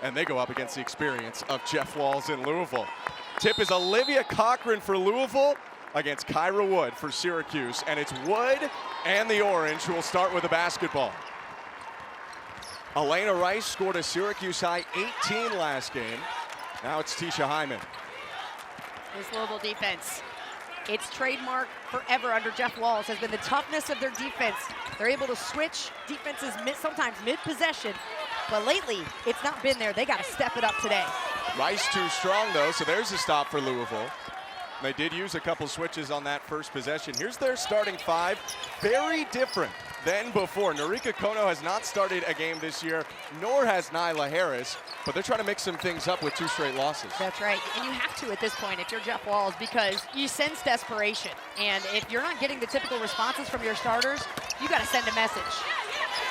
and they go up against the experience of Jeff Walz in Louisville. Tip is Olivia Cochran for Louisville against Kyra Wood for Syracuse, and it's Wood and the Orange who will start with the basketball. Elena Rice scored a Syracuse high 18 last game. Now it's Teisha Hyman. This Louisville defense, its trademark forever under Jeff Walz has been the toughness of their defense. They're able to switch defenses sometimes mid-possession, but lately it's not been there. They got to step it up today. Rice too strong though, so there's a stop for Louisville. They did use a couple switches on that first possession. Here's their starting five, very different than before. Norika Kono has not started a game this year, nor has Nyla Harris, but they're trying to mix some things up with 2 straight losses. That's right, and you have to at this point if you're Jeff Walz, because you sense desperation. And if you're not getting the typical responses from your starters, you got to send a message.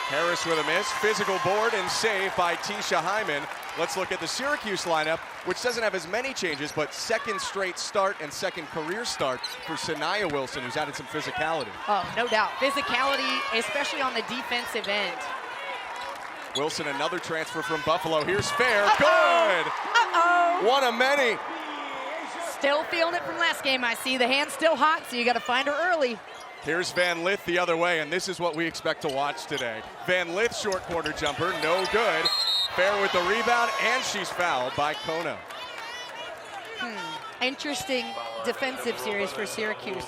Harris with a miss, physical board and save by Teisha Hyman. Let's look at the Syracuse lineup, which doesn't have as many changes, but second straight start and second career start for Sanaya Wilson, who's added some physicality. Oh, no doubt. Physicality, especially on the defensive end. Wilson, another transfer from Buffalo. Here's Fair. Uh-oh. Good. One of many. Still feeling it from last game. I see the hand's still hot, so you got to find her early. Here's Van Lith the other way, and this is what we expect to watch today. Van Lith short corner jumper, no good. Fair with the rebound, and she's fouled by Kono. Interesting defensive series for Syracuse,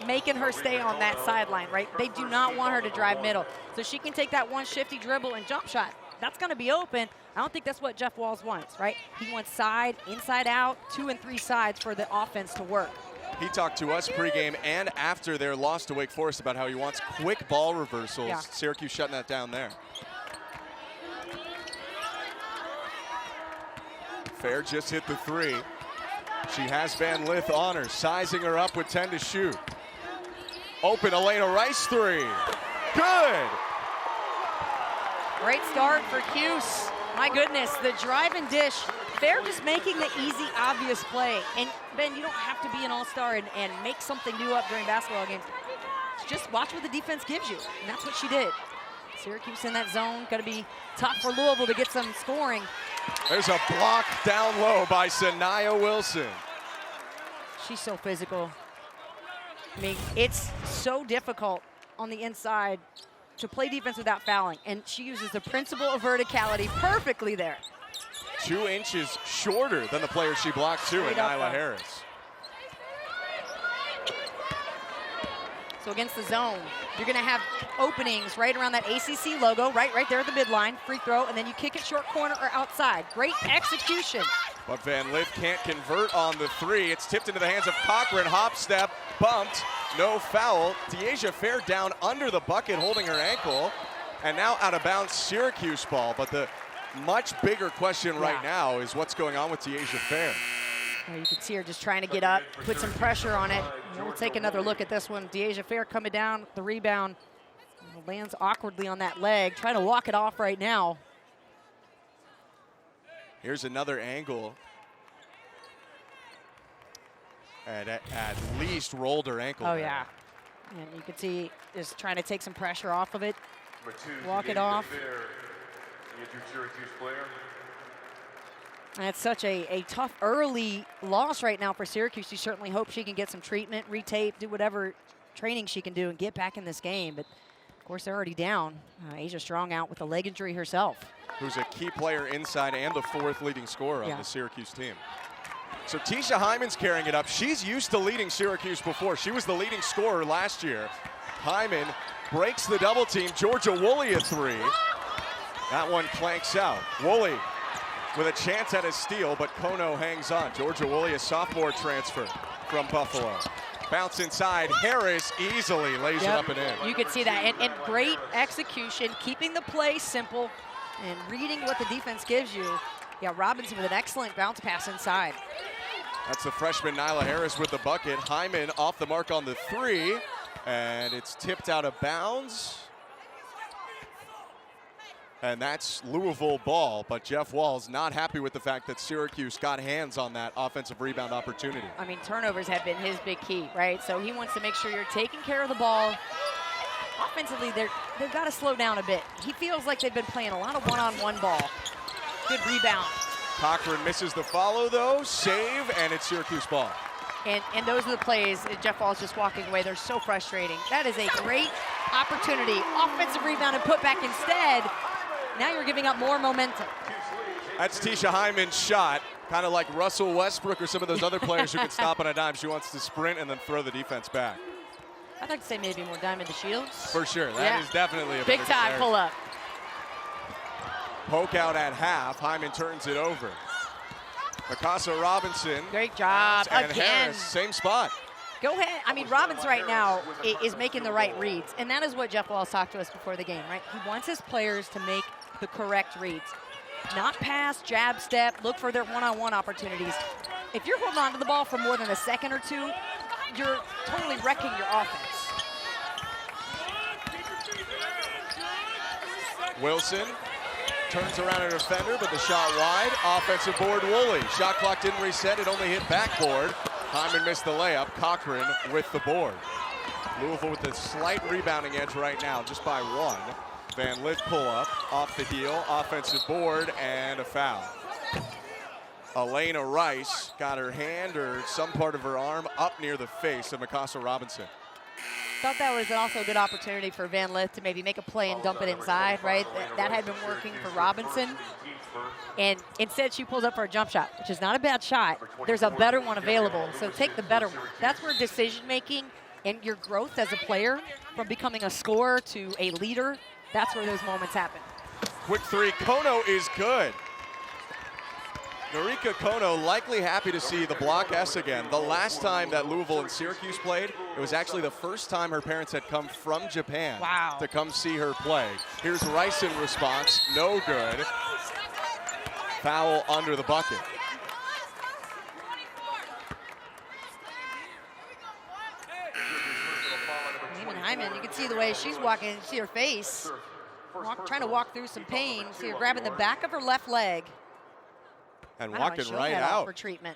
making her stay on that sideline, right? They do not want her to drive middle, so she can take that one shifty dribble and jump shot. That's going to be open. I don't think that's what Jeff Walz wants, right? He wants side, inside out, 2 and 3 sides for the offense to work. He talked to us pregame and after their loss to Wake Forest about how he wants quick ball reversals. Yeah. Syracuse shutting that down there. Fair just hit the 3. She has Van Lith on her, sizing her up with 10 to shoot. Open, Elena Rice 3. Good. Great start for Cuse. My goodness, the drive and dish. Fair just making the easy, obvious play. And Ben, you don't have to be an all-star and make something new up during basketball games. Just watch what the defense gives you, and that's what she did. Syracuse in that zone, gonna be tough for Louisville to get some scoring. There's a block down low by Sanaya Wilson. She's so physical. I mean, it's so difficult on the inside to play defense without fouling, and she uses the principle of verticality perfectly there. 2 inches shorter than the player she blocked too, and Nyla Harris. So against the zone, you're gonna have openings right around that ACC logo, right there at the midline, free throw, and then you kick it short corner or outside. Great execution. But Van Lith can't convert on the 3. It's tipped into the hands of Cochran, hop step, bumped, no foul. Dyaisha Fair down under the bucket, holding her ankle, and now out of bounds, Syracuse ball. But the much bigger question right now is what's going on with Dyaisha Fair. Well, you can see her just trying to get up, put some pressure on it. We'll take another look at this one. Dyaisha Fair coming down with the rebound. Lands awkwardly on that leg, trying to walk it off right now. Here's another angle. And at least rolled her ankle. Oh, yeah. And you can see just trying to take some pressure off of it. Walk it off. And it's such a tough early loss right now for Syracuse. You certainly hope she can get some treatment, retape, do whatever training she can do and get back in this game. But, of course, they're already down. Asia Strong out with a leg injury herself. Who's a key player inside and the 4th leading scorer on the Syracuse team. So Teisha Hyman's carrying it up. She's used to leading Syracuse before. She was the leading scorer last year. Hyman breaks the double team. Georgia Woolley a 3. That one clanks out. Woolley with a chance at a steal, but Kono hangs on. Georgia Woolley, a sophomore transfer from Buffalo. Bounce inside. Harris easily lays it up and in. You could see that. And great execution, keeping the play simple and reading what the defense gives you. Yeah, Robinson with an excellent bounce pass inside. That's the freshman Nyla Harris with the bucket. Hyman off the mark on the 3, and it's tipped out of bounds. And that's Louisville ball, but Jeff Walz not happy with the fact that Syracuse got hands on that offensive rebound opportunity. I mean, turnovers have been his big key, right? So he wants to make sure you're taking care of the ball. Offensively, they've got to slow down a bit. He feels like they've been playing a lot of one-on-one ball. Good rebound. Cochran misses the follow, though. Save, and it's Syracuse ball. And those are the plays. Jeff Wall's just walking away. They're so frustrating. That is a great opportunity. Offensive rebound and put back instead. Now you're giving up more momentum. That's Teisha Hyman's shot. Kind of like Russell Westbrook or some of those other players who can stop on a dime. She wants to sprint and then throw the defense back. I'd like to say maybe more Diamond to Shields. For sure. That is definitely a big time pull up. Poke out at half. Hyman turns it over. Mykasa Robinson. Great job and again. Harris, same spot. Go ahead. I mean, Robbins right now is making the right reads, and that is what Jeff Wall's talked to us before the game, right? He wants his players to make the correct reads. Not pass, jab, step, look for their one-on-one opportunities. If you're holding on to the ball for more than a second or two, you're totally wrecking your offense. Wilson turns around a defender, but the shot wide. Offensive board, Woolley. Shot clock didn't reset. It only hit backboard. Hyman missed the layup. Cochran with the board. Louisville with a slight rebounding edge right now, just by one. Van Lith pull up, off the heel, offensive board, and a foul. Elena Rice got her hand or some part of her arm up near the face of Mykasa Robinson. Thought that was also a good opportunity for Van Lith to maybe make a play and dump it inside, right? That had been working for Robinson. And instead she pulls up for a jump shot, which is not a bad shot. There's a better one available, so take the better one. That's where decision making and your growth as a player from becoming a scorer to a leader, that's where those moments happen. Quick three, Kono is good. Norika Kono likely happy to see the block S again. The last time that Louisville and Syracuse played, it was actually the first time her parents had come from Japan to come see her play. Here's Rice in response, no good. Foul under the bucket. Even Hyman, you can see the way she's walking, you see her face. Trying to walk through some pain. See her grabbing the back of her left leg. And walking right out. For treatment.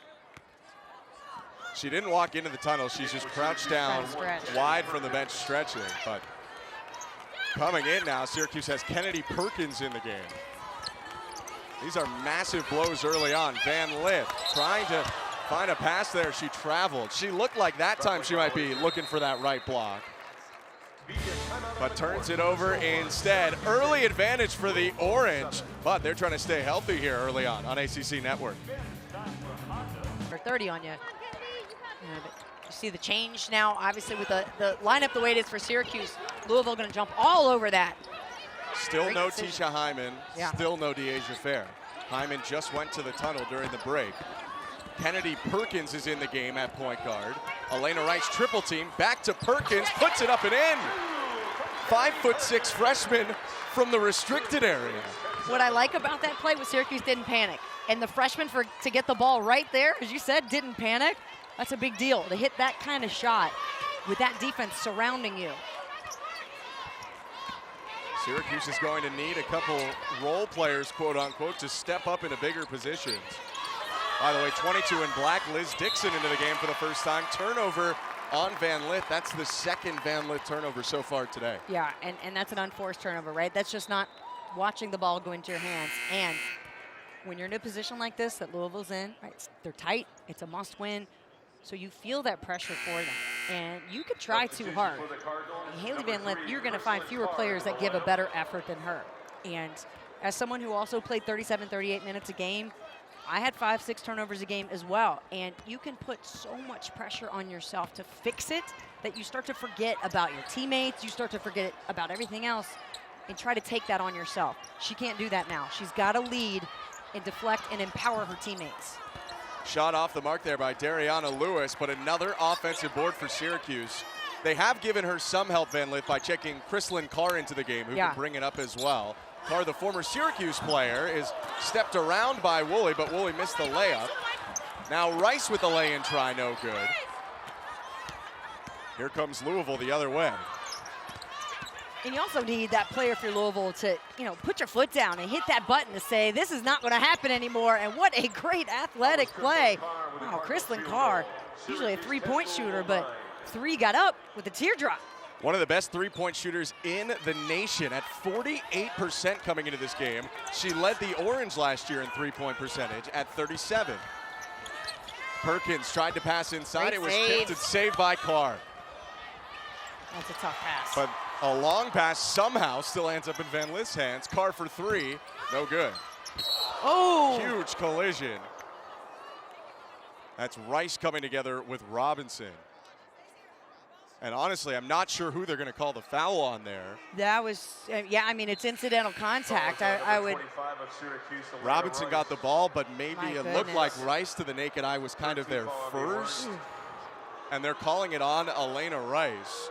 She didn't walk into the tunnel. She's just crouched down wide from the bench stretching. But coming in now, Syracuse has Kennedy Perkins in the game. These are massive blows early on. Van Lith trying to find a pass there. She traveled. She looked like that time she might be looking for that right block. But turns it over instead. Early advantage for the Orange, but they're trying to stay healthy here early on ACC Network. For 30 on you. You see the change now, obviously, with the lineup the way it is for Syracuse. Louisville going to jump all over that. Still no Teisha Hyman, still no Dyaisha Fair. Hyman just went to the tunnel during the break. Kennedy Perkins is in the game at point guard. Elena Rice triple team, back to Perkins, puts it up and in. 5'6" freshman from the restricted area. What I like about that play was Syracuse didn't panic. And the freshman to get the ball right there, as you said, didn't panic. That's a big deal to hit that kind of shot with that defense surrounding you. Syracuse is going to need a couple role players, quote unquote, to step up into bigger positions. By the way, 22 in black, Liz Dixon into the game for the first time. Turnover on Van Lith. That's the second Van Lith turnover so far today. Yeah, and that's an unforced turnover, right? That's just not watching the ball go into your hands. And when you're in a position like this that Louisville's in, right, they're tight, it's a must win. So you feel that pressure for them. And you could try too hard. Haley Van Lith, you're going to find fewer players that give a better effort than her. And as someone who also played 37, 38 minutes a game, I had 5-6 turnovers a game as well. And you can put so much pressure on yourself to fix it that you start to forget about your teammates, you start to forget about everything else and try to take that on yourself. She can't do that now. She's got to lead and deflect and empower her teammates. Shot off the mark there by Dariana Lewis, but another offensive board for Syracuse. They have given her some help, Van Lith, by checking Chrislyn Carr into the game, who can bring it up as well. Carr, the former Syracuse player, is stepped around by Woolley, but Woolley missed the layup. Now Rice with the lay-in try, no good. Here comes Louisville the other way. And you also need that player for Louisville to, put your foot down and hit that button to say, this is not going to happen anymore. And what a great athletic play. Wow, Chrislyn Carr, usually a three-point shooter, but three got up with a teardrop. One of the best three-point shooters in the nation at 48% coming into this game. She led the Orange last year in three-point percentage at 37. Perkins tried to pass inside. It was tipped and saved by Carr. That's a tough pass. But a long pass somehow still ends up in Van Lith's hands. Carr for three, no good. Oh! Huge collision. That's Rice coming together with Robinson. And honestly, I'm not sure who they're going to call the foul on there. That was, yeah, I mean, it's incidental contact. I would. Robinson got the ball, but maybe it looked like Rice to the naked eye was kind of there first. And they're calling it on Elena Rice,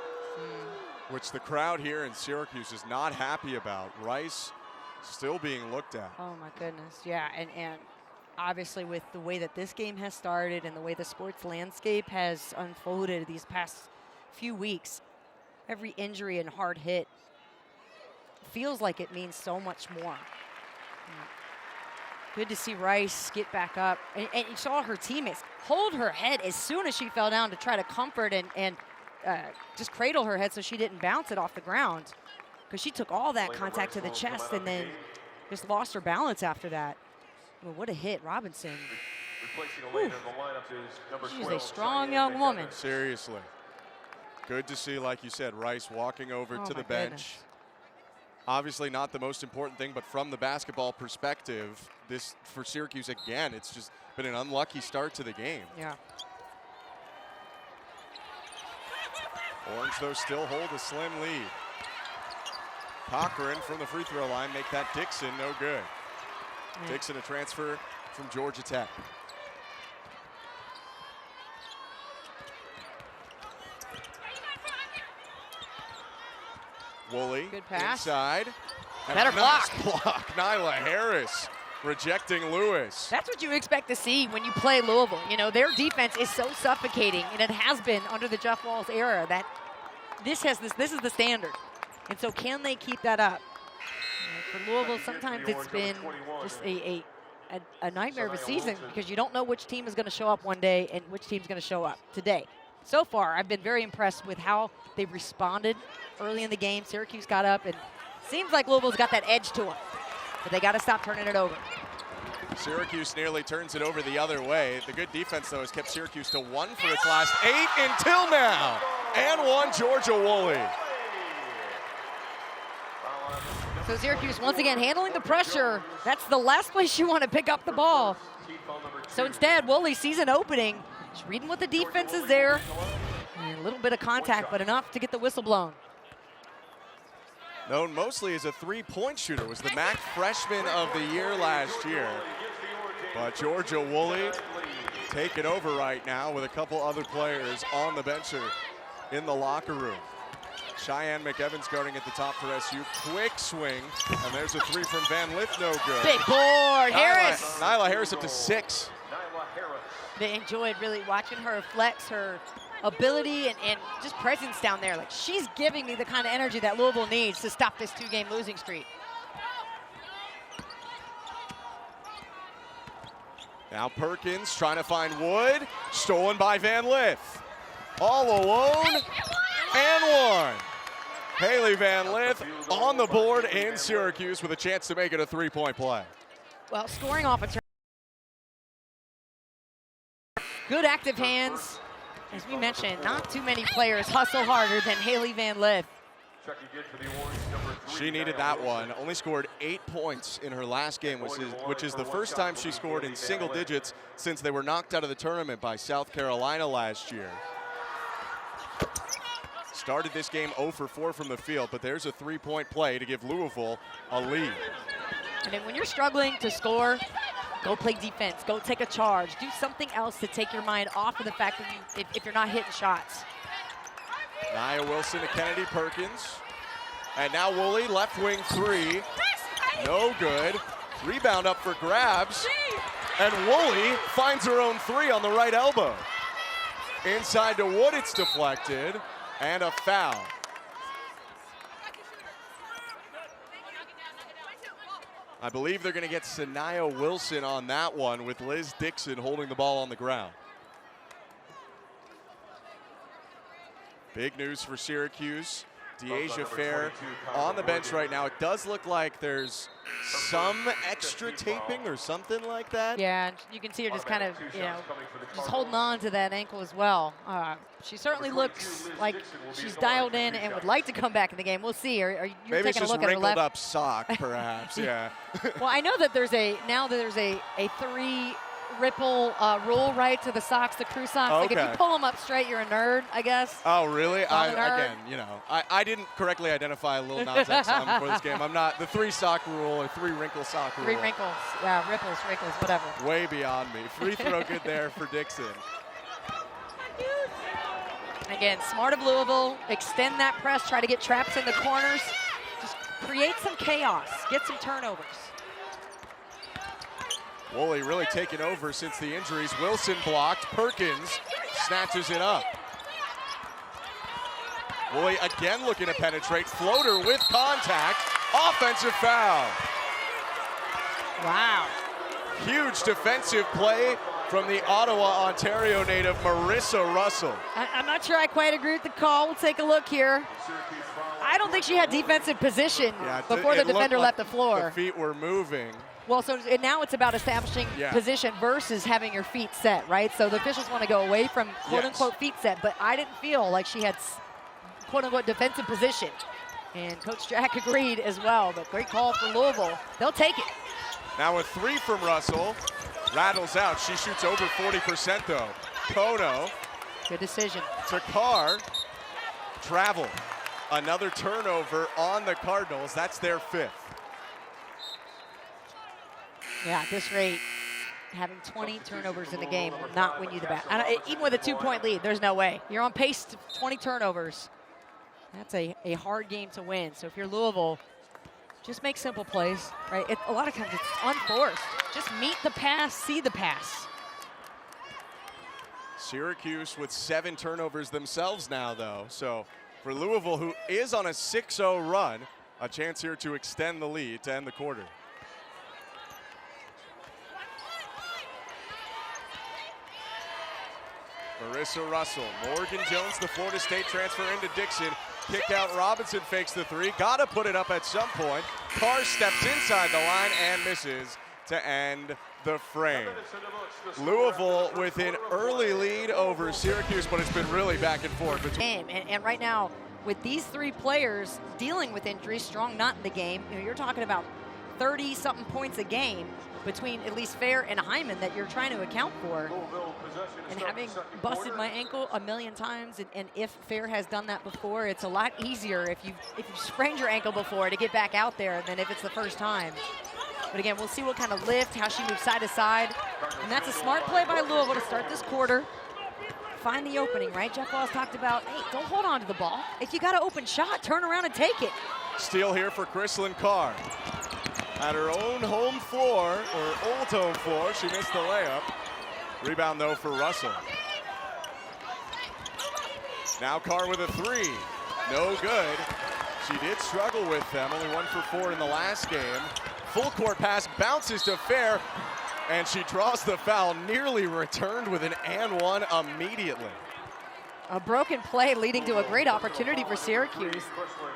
which the crowd here in Syracuse is not happy about. Rice still being looked at. Oh, my goodness. Yeah, and obviously with the way that this game has started and the way the sports landscape has unfolded these past few weeks, every injury and hard hit feels like it means so much more. Good to see Rice get back up. And you saw her teammates hold her head as soon as she fell down to try to comfort and just cradle her head so she didn't bounce it off the ground, because she took all that contact to the chest and then just lost her balance after that. Well, what a hit, Robinson. She's a strong young woman. Seriously. Good to see, like you said, Rice walking over to the bench. Goodness. Obviously not the most important thing, but from the basketball perspective, this for Syracuse again, it's just been an unlucky start to the game. Yeah. Orange, though, still hold a slim lead. Cochran from the free throw line, make that Dixon no good. Dixon, a transfer from Georgia Tech. Woolley, good pass. Inside. Better block. Block. Nyla Harris rejecting Lewis. That's what you expect to see when you play Louisville. You know, their defense is so suffocating, and it has been under the Jeff Walz era, that this is the standard. And so can they keep that up? For Louisville, sometimes it's been just a nightmare of a season, because you don't know which team is going to show up one day and which team's going to show up today. So far, I've been very impressed with how they've responded early in the game. Syracuse got up, and seems like Louisville's got that edge to them. But they got to stop turning it over. Syracuse nearly turns it over the other way. The good defense, though, has kept Syracuse to 1 for its last 8 until now. And 1, Georgia Woolley. So Syracuse, once again, handling the pressure. That's the last place you want to pick up the ball. So instead, Woolley sees an opening. Just reading what the defense is there. And a little bit of contact, but enough to get the whistle blown. Known mostly as a three-point shooter, was the MAC freshman of the year last year. But Georgia Woolley taking over right now with a couple other players on the bench or in the locker room. Cheyenne McEvans guarding at the top for SU. Quick swing, and there's a three from Van Lith, no good. Big board, Harris. Nyla Harris up to 6. They enjoyed really watching her flex her ability and just presence down there. Like, she's giving me the kind of energy that Louisville needs to stop this 2-game losing streak. Now Perkins trying to find Wood. Stolen by Van Lith. All alone. And 1. Haley Van Lith on the board in Syracuse with a chance to make it a 3-point play. Well, scoring off a turn. Good active hands. As we mentioned, not too many players hustle harder than Haley Van Lith. She needed that one. Only scored 8 points in her last game, which is the first time she scored in single digits since they were knocked out of the tournament by South Carolina last year. Started this game 0 for 4 from the field, but there's a 3-point play to give Louisville a lead. And then when you're struggling to score, go play defense, go take a charge, do something else to take your mind off of the fact that if you're not hitting shots. Nia Wilson to Kennedy Perkins. And now Woolley, left wing 3. No good. Rebound up for grabs. And Woolley finds her own 3 on the right elbow. Inside to Wood, it's deflected. And a foul. I believe they're going to get Sanaya Wilson on that one, with Liz Dixon holding the ball on the ground. Big news for Syracuse. Dyaisha Fair on the bench right now. It does look like there's some extra taping or something like that. Yeah, and you can see her just kind of, just holding on to that ankle as well. She certainly looks like she's dialed in and would like to come back in the game. We'll see. Are you Maybe taking a look at her left? Maybe it's just wrinkled up sock, perhaps. Yeah. Well, I know that there's a 3 ripple rule, right, to the socks, the crew socks. Okay. Like if you pull them up straight, you're a nerd, I guess. Oh, really? Again, I didn't correctly identify Lil Nas X before this game. I'm not the 3 sock rule or 3 wrinkle sock rule. 3 wrinkles, yeah, ripples, wrinkles, whatever. Way beyond me. Free throw good there for Dixon. Again, smart of Louisville. Extend that press, try to get traps in the corners. Just create some chaos, get some turnovers. Woolley really taking over since the injuries. Wilson blocked. Perkins snatches it up. Woolley again looking to penetrate. Floater with contact. Offensive foul. Wow. Huge defensive play from the Ottawa, Ontario native Mykasa Russell. I'm not sure I quite agree with the call. We'll take a look here. I don't think she had defensive position before the defender left the floor. The feet were moving. Well, so now it's about establishing position versus having your feet set, right? So the officials want to go away from quote-unquote feet set, but I didn't feel like she had quote-unquote defensive position. And Coach Jack agreed as well, but great call for Louisville. They'll take it. Now a 3 from Russell. Rattles out. She shoots over 40% though. Kono. Good decision. To Carr. Travel. Another turnover on the Cardinals. That's their 5th. Yeah, at this rate, having 20 turnovers in the game will not win you the battle. Even with a 2-point lead, there's no way. You're on pace to 20 turnovers. That's a hard game to win. So if you're Louisville, just make simple plays, right? A lot of times it's unforced. Just meet the pass, see the pass. Syracuse with 7 turnovers themselves now, though. So for Louisville, who is on a 6-0 run, a chance here to extend the lead to end the quarter. Mykasa Russell, Morgan Jones, the Florida State transfer into Dixon. Kick out, Robinson fakes the 3. Gotta put it up at some point. Carr steps inside the line and misses to end the frame. Louisville with an early lead over Syracuse, but it's been really back and forth. And right now, with these 3 players dealing with injuries, Strong not in the game, you're talking about 30-something points a game between at least Fair and Hyman that you're trying to account for. And having busted my ankle a million times, and if Fair has done that before, it's a lot easier if you've sprained your ankle before to get back out there than if it's the first time. But again, we'll see what kind of lift, how she moves side to side. And that's a smart play by Louisville to start this quarter. Find the opening, right? Jeff Walls talked about, hey, don't hold on to the ball. If you got an open shot, turn around and take it. Steal here for Chrislyn Carr. At her own home floor, or old home floor, she missed the layup. Rebound, though, for Russell. Now Carr with a 3. No good. She did struggle with them, only 1 for 4 in the last game. Full court pass, bounces to Fair, and she draws the foul, nearly returned with an and 1 immediately. A broken play leading to a great opportunity for Syracuse.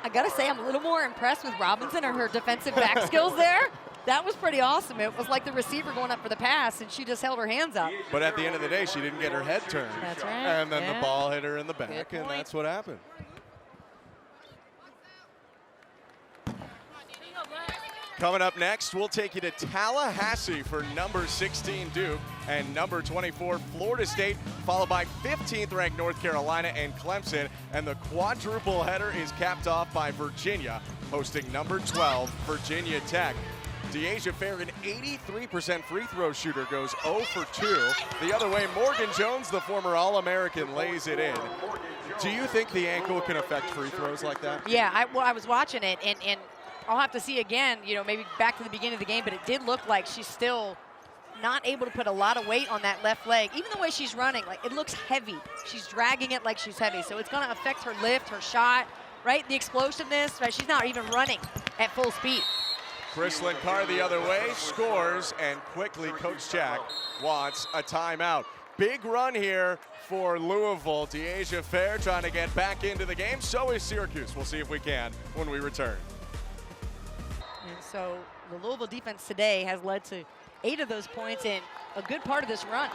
I gotta say, I'm a little more impressed with Robinson and her defensive back skills there. That was pretty awesome. It was like the receiver going up for the pass, and she just held her hands up. But at the end of the day, she didn't get her head turned. That's right. And then the ball hit her in the back, and that's what happened. Coming up next, we'll take you to Tallahassee for number 16 Duke and number 24 Florida State, followed by 15th ranked North Carolina and Clemson. And the quadruple header is capped off by Virginia, hosting number 12 Virginia Tech. Dyaisha Fair, an 83% free throw shooter, goes 0 for 2. The other way, Morgan Jones, the former All-American, lays it in. Do you think the ankle can affect free throws like that? Yeah, I was watching it, and I'll have to see again, maybe back to the beginning of the game, but it did look like she's still not able to put a lot of weight on that left leg. Even the way she's running, like, it looks heavy. She's dragging it like she's heavy, so it's going to affect her lift, her shot, right? The explosiveness, right? She's not even running at full speed. Chrislyn Carr the other way, scores, and quickly Coach Jack wants a timeout. big run here for Louisville. Dyaisha Fair trying to get back into the game. So is Syracuse. We'll see if we can when we return. And so the Louisville defense today has led to 8 of those points in a good part of this run.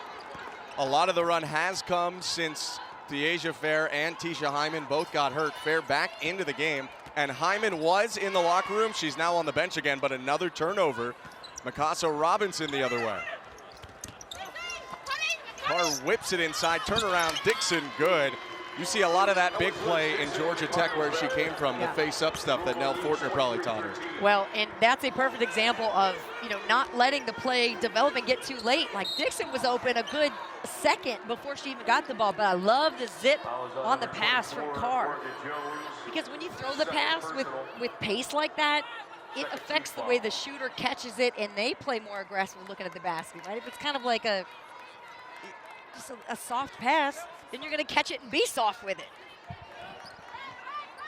A lot of the run has come since Dyaisha Fair and Teisha Hyman both got hurt. Fair back into the game, and Hyman was in the locker room. She's now on the bench again, but another turnover. Mykasa Robinson the other way. Carr whips it inside, turnaround, Dixon good. You see a lot of that big play in Georgia Tech where she came from, the face-up stuff that Nell Fortner probably taught her. Well, and that's a perfect example of, not letting the play develop and get too late. Like Dixon was open a good second before she even got the ball, but I love the zip on the pass from Carr. Because when you throw the pass with pace like that, it affects the way the shooter catches it, and they play more aggressive looking at the basket, right? If it's kind of like just a soft pass, then you're going to catch it and be soft with it.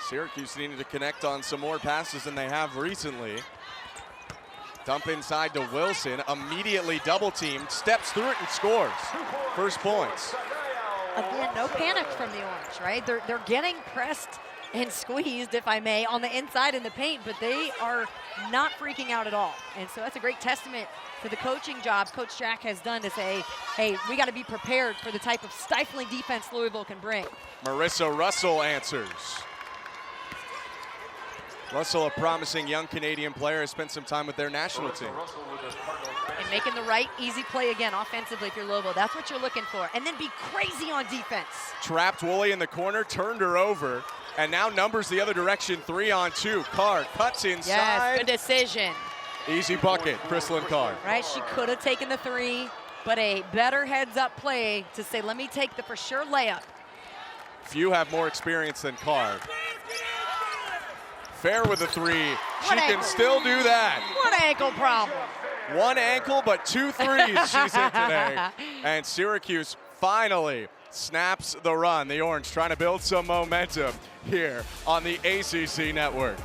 Syracuse needed to connect on some more passes than they have recently. Dump inside to Wilson, immediately double teamed, steps through it and scores. First points. Again, no panic from the Orange, right? They're getting pressed and squeezed, if I may, on the inside in the paint, but they are not freaking out at all. And so that's a great testament to the coaching jobs Coach Jack has done to say, hey, we got to be prepared for the type of stifling defense Louisville can bring. Marissa Russell answers. Russell, a promising young Canadian player, has spent some time with their national team. And making the right easy play again offensively if you're Louisville. That's what you're looking for. And then be crazy on defense. Trapped Woolley in the corner, turned her over, and now numbers the other direction, 3-on-2. Carr cuts inside. Yes, good decision. Easy bucket, Chrislyn Carr. Right, she could have taken the 3, but a better heads-up play to say, let me take the for sure layup. Few have more experience than Carr. Fair with a 3. She can still do that. What ankle problem? 1 ankle, but 2 threes she's in today. And Syracuse finally snaps the run. The Orange trying to build some momentum here on the ACC network.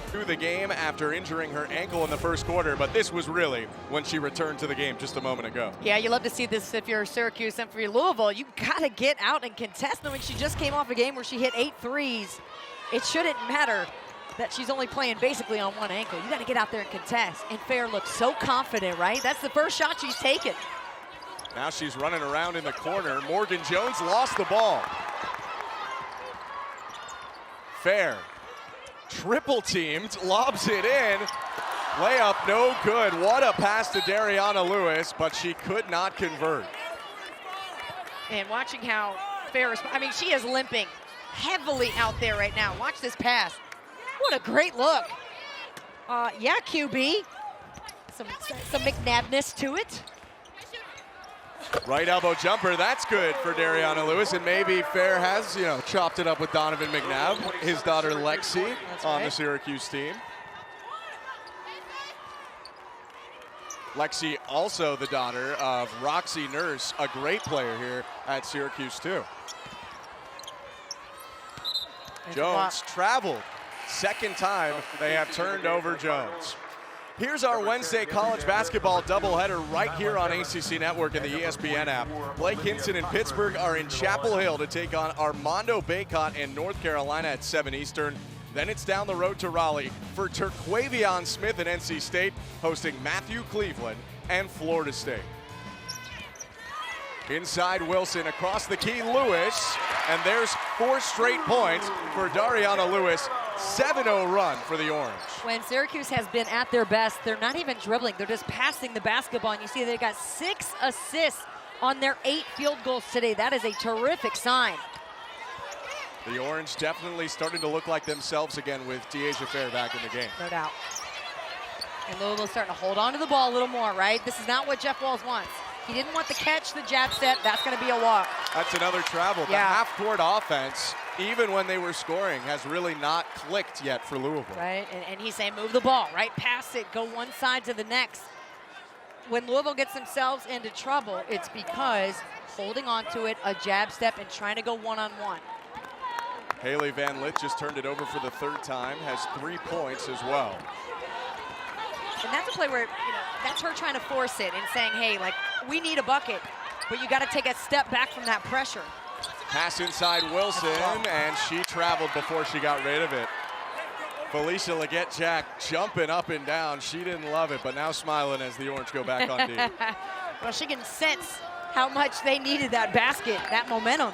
Through the game after injuring her ankle in the first quarter, but this was really when she returned to the game just a moment ago. Yeah, you love to see this if you're Syracuse and for your Louisville. You got to get out and contest. Knowing she just came off a game where she hit 8 threes. It shouldn't matter that she's only playing basically on 1 ankle. You got to get out there and contest. And Fair looks so confident, right? That's the first shot she's taken. Now she's running around in the corner. Morgan Jones lost the ball. Fair. Triple teamed, lobs it in. Layup no good. What a pass to Dariana Lewis, but she could not convert. And watching how Fair is, she is limping heavily out there right now. Watch this pass. What a great look. Yeah, QB. Some McNabbness to it. Right elbow jumper, that's good for Dariana Lewis, and maybe Fair has, chopped it up with Donovan McNabb, his daughter Lexi, on the Syracuse team. Lexi also the daughter of Roxy Nurse, a great player here at Syracuse too. Jones traveled. Second time they have turned over Jones. Here's our Wednesday college basketball doubleheader right here on ACC Network and the ESPN app. Blake Hinson and Pittsburgh are in Chapel Hill to take on Armando Bacot in North Carolina at 7 Eastern. Then it's down the road to Raleigh for Terquavion Smith and NC State hosting Matthew Cleveland and Florida State. Inside Wilson, across the key Lewis, and there's 4 straight points for Dariana Lewis. 7-0 run for the Orange. When Syracuse has been at their best, they're not even dribbling. They're just passing the basketball. And you see they got 6 assists on their 8 field goals today. That is a terrific sign. The Orange definitely starting to look like themselves again with Dyaisha Fair back in the game. No doubt. And Louisville's starting to hold on to the ball a little more, right? This is not what Jeff Walz wants. He didn't want the catch, the jab step. That's going to be a walk. That's another travel. The half-court offense, even when they were scoring, has really not clicked yet for Louisville. Right, and he's saying move the ball, right? Pass it, go one side to the next. When Louisville gets themselves into trouble, it's because holding on to it, a jab step, and trying to go one-on-one. Haley Van Lith just turned it over for the 3rd time, has 3 points as well. And that's a play where, that's her trying to force it and saying, hey, like, we need a bucket, but you got to take a step back from that pressure. Pass inside Wilson, and she traveled before she got rid of it. Felicia Leggett-Jack jumping up and down. She didn't love it, but now smiling as the Orange go back on deep. Well, she can sense how much they needed that basket, that momentum.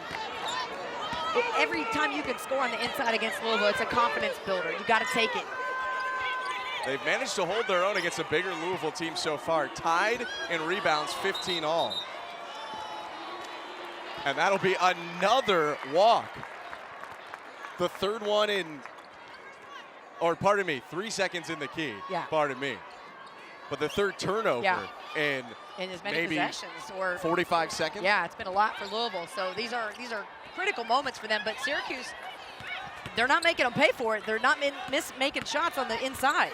Every time you can score on the inside against Louisville, it's a confidence builder. You got to take it. They've managed to hold their own against a bigger Louisville team so far. Tied in rebounds, 15 all. And that'll be another walk. The third one in, or pardon me, 3 seconds in the key. Yeah. Pardon me. But the third turnover in as many maybe possessions or 45 seconds. Yeah, it's been a lot for Louisville. So these are critical moments for them. But Syracuse, they're not making them pay for it. They're not making shots on the inside.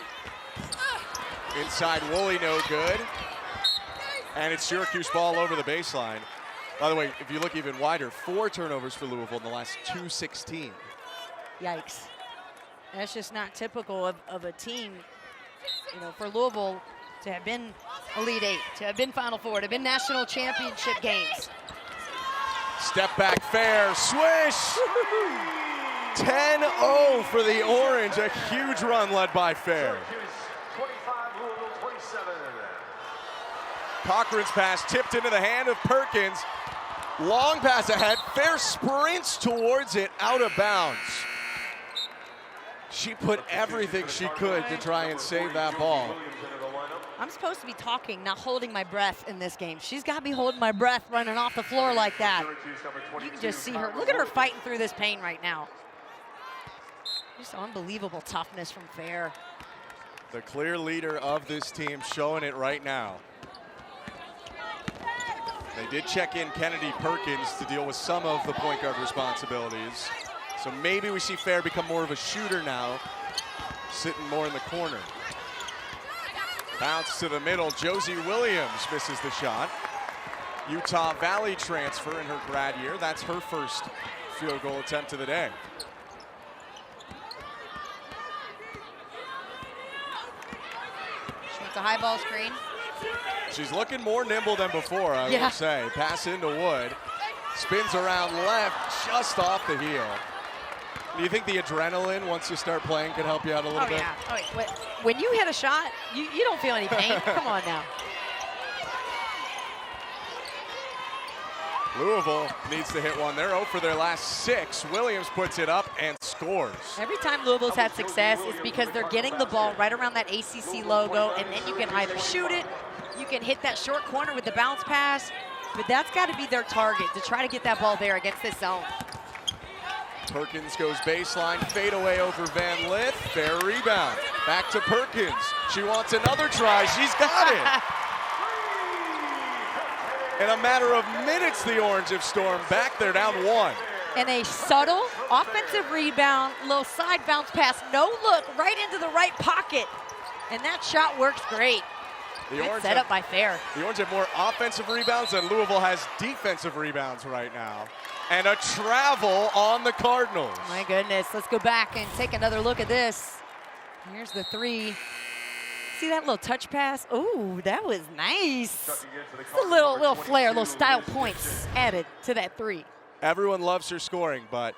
Inside Woolley, no good. And it's Syracuse ball over the baseline. By the way, if you look even wider, 4 turnovers for Louisville in the last 2:16. Yikes. That's just not typical of a team, for Louisville to have been Elite Eight, to have been Final Four, to have been national championship games. Step back fair, swish! 10-0 for the Orange, a huge run led by Fair. 25, Louisville 27. Cochran's pass tipped into the hand of Perkins. Long pass ahead, Fair sprints towards it, out of bounds. She put everything she could to try and save that ball. I'm supposed to be talking, not holding my breath in this game. She's got to be holding my breath running off the floor like that. You can just see her. Look at her fighting through this pain right now. Just unbelievable toughness from Fair. The clear leader of this team showing it right now. They did check in Kennedy Perkins to deal with some of the point guard responsibilities. So maybe we see Fair become more of a shooter now, sitting more in the corner. Bounce to the middle, Josie Williams misses the shot. Utah Valley transfer in her grad year. That's her first field goal attempt of the day. She wants a high ball screen. She's looking more nimble than before, I would say. Pass into Wood. Spins around left, just off the heel. Do you think the adrenaline, once you start playing, could help you out a little bit? Yeah. Oh, yeah. When you hit a shot, you don't feel any pain. Come on now. Louisville needs to hit one. They're 0 for their last 6. Williams puts it up and scores. Every time Louisville's had success, it's because they're getting the ball right around that ACC logo, and then you can either shoot it, you can hit that short corner with the bounce pass, but that's got to be their target, to try to get that ball there against this zone. Perkins goes baseline, fade away over Van Lith, fair rebound. Back to Perkins. She wants another try, she's got it. In a matter of minutes, the Orange have stormed back. They're down 1. And a subtle offensive rebound, little side bounce pass, no look, right into the right pocket. And that shot works great. Good set up by Fair. The Orange have more offensive rebounds than Louisville has defensive rebounds right now. And a travel on the Cardinals. My goodness, let's go back and take another look at this. Here's the 3. See that little touch pass? Ooh, that was nice. Just a little flair, little style points added to that 3. Everyone loves her scoring, but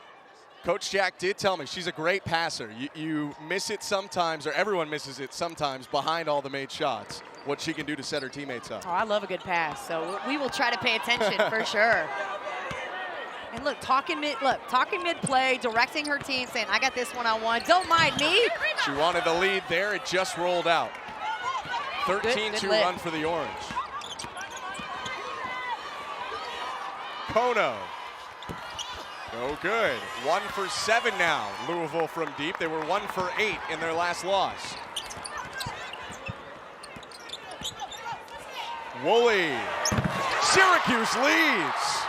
Coach Jack did tell me she's a great passer. You miss it sometimes, or everyone misses it sometimes behind all the made shots. What she can do to set her teammates up. Oh, I love a good pass, so we will try to pay attention for sure. And look, talking mid-play, directing her team, saying, I got this one on one, don't mind me. She wanted the lead there, it just rolled out. 13-2 run for the Orange. Kono. No good. 1 for 7 now. Louisville from deep. They were 1 for 8 in their last loss. Woolley. Syracuse leads.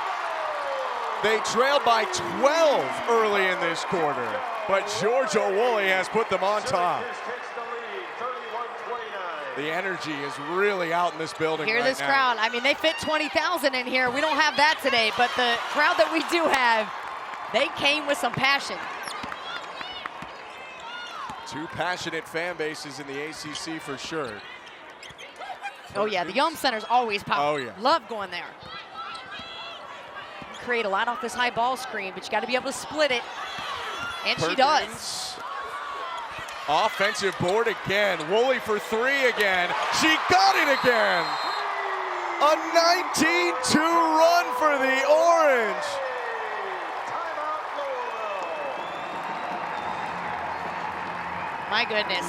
They trailed by 12 early in this quarter, but Georgia Woolley has put them on top. The energy is really out in this building Hear right this now. crowd. I mean, they fit 20,000 in here. We don't have that today, but the crowd that we do have, they came with some passion. 2 passionate fan bases in the ACC for sure. Oh, yeah, the Yum Center's always popping. Oh, yeah. Love going there. Create a lot off this high ball screen, but you got to be able to split it. And Perkins. She does. Offensive board again. Woolley for 3 again. She got it again. A 19-2 run for the Orange. My goodness.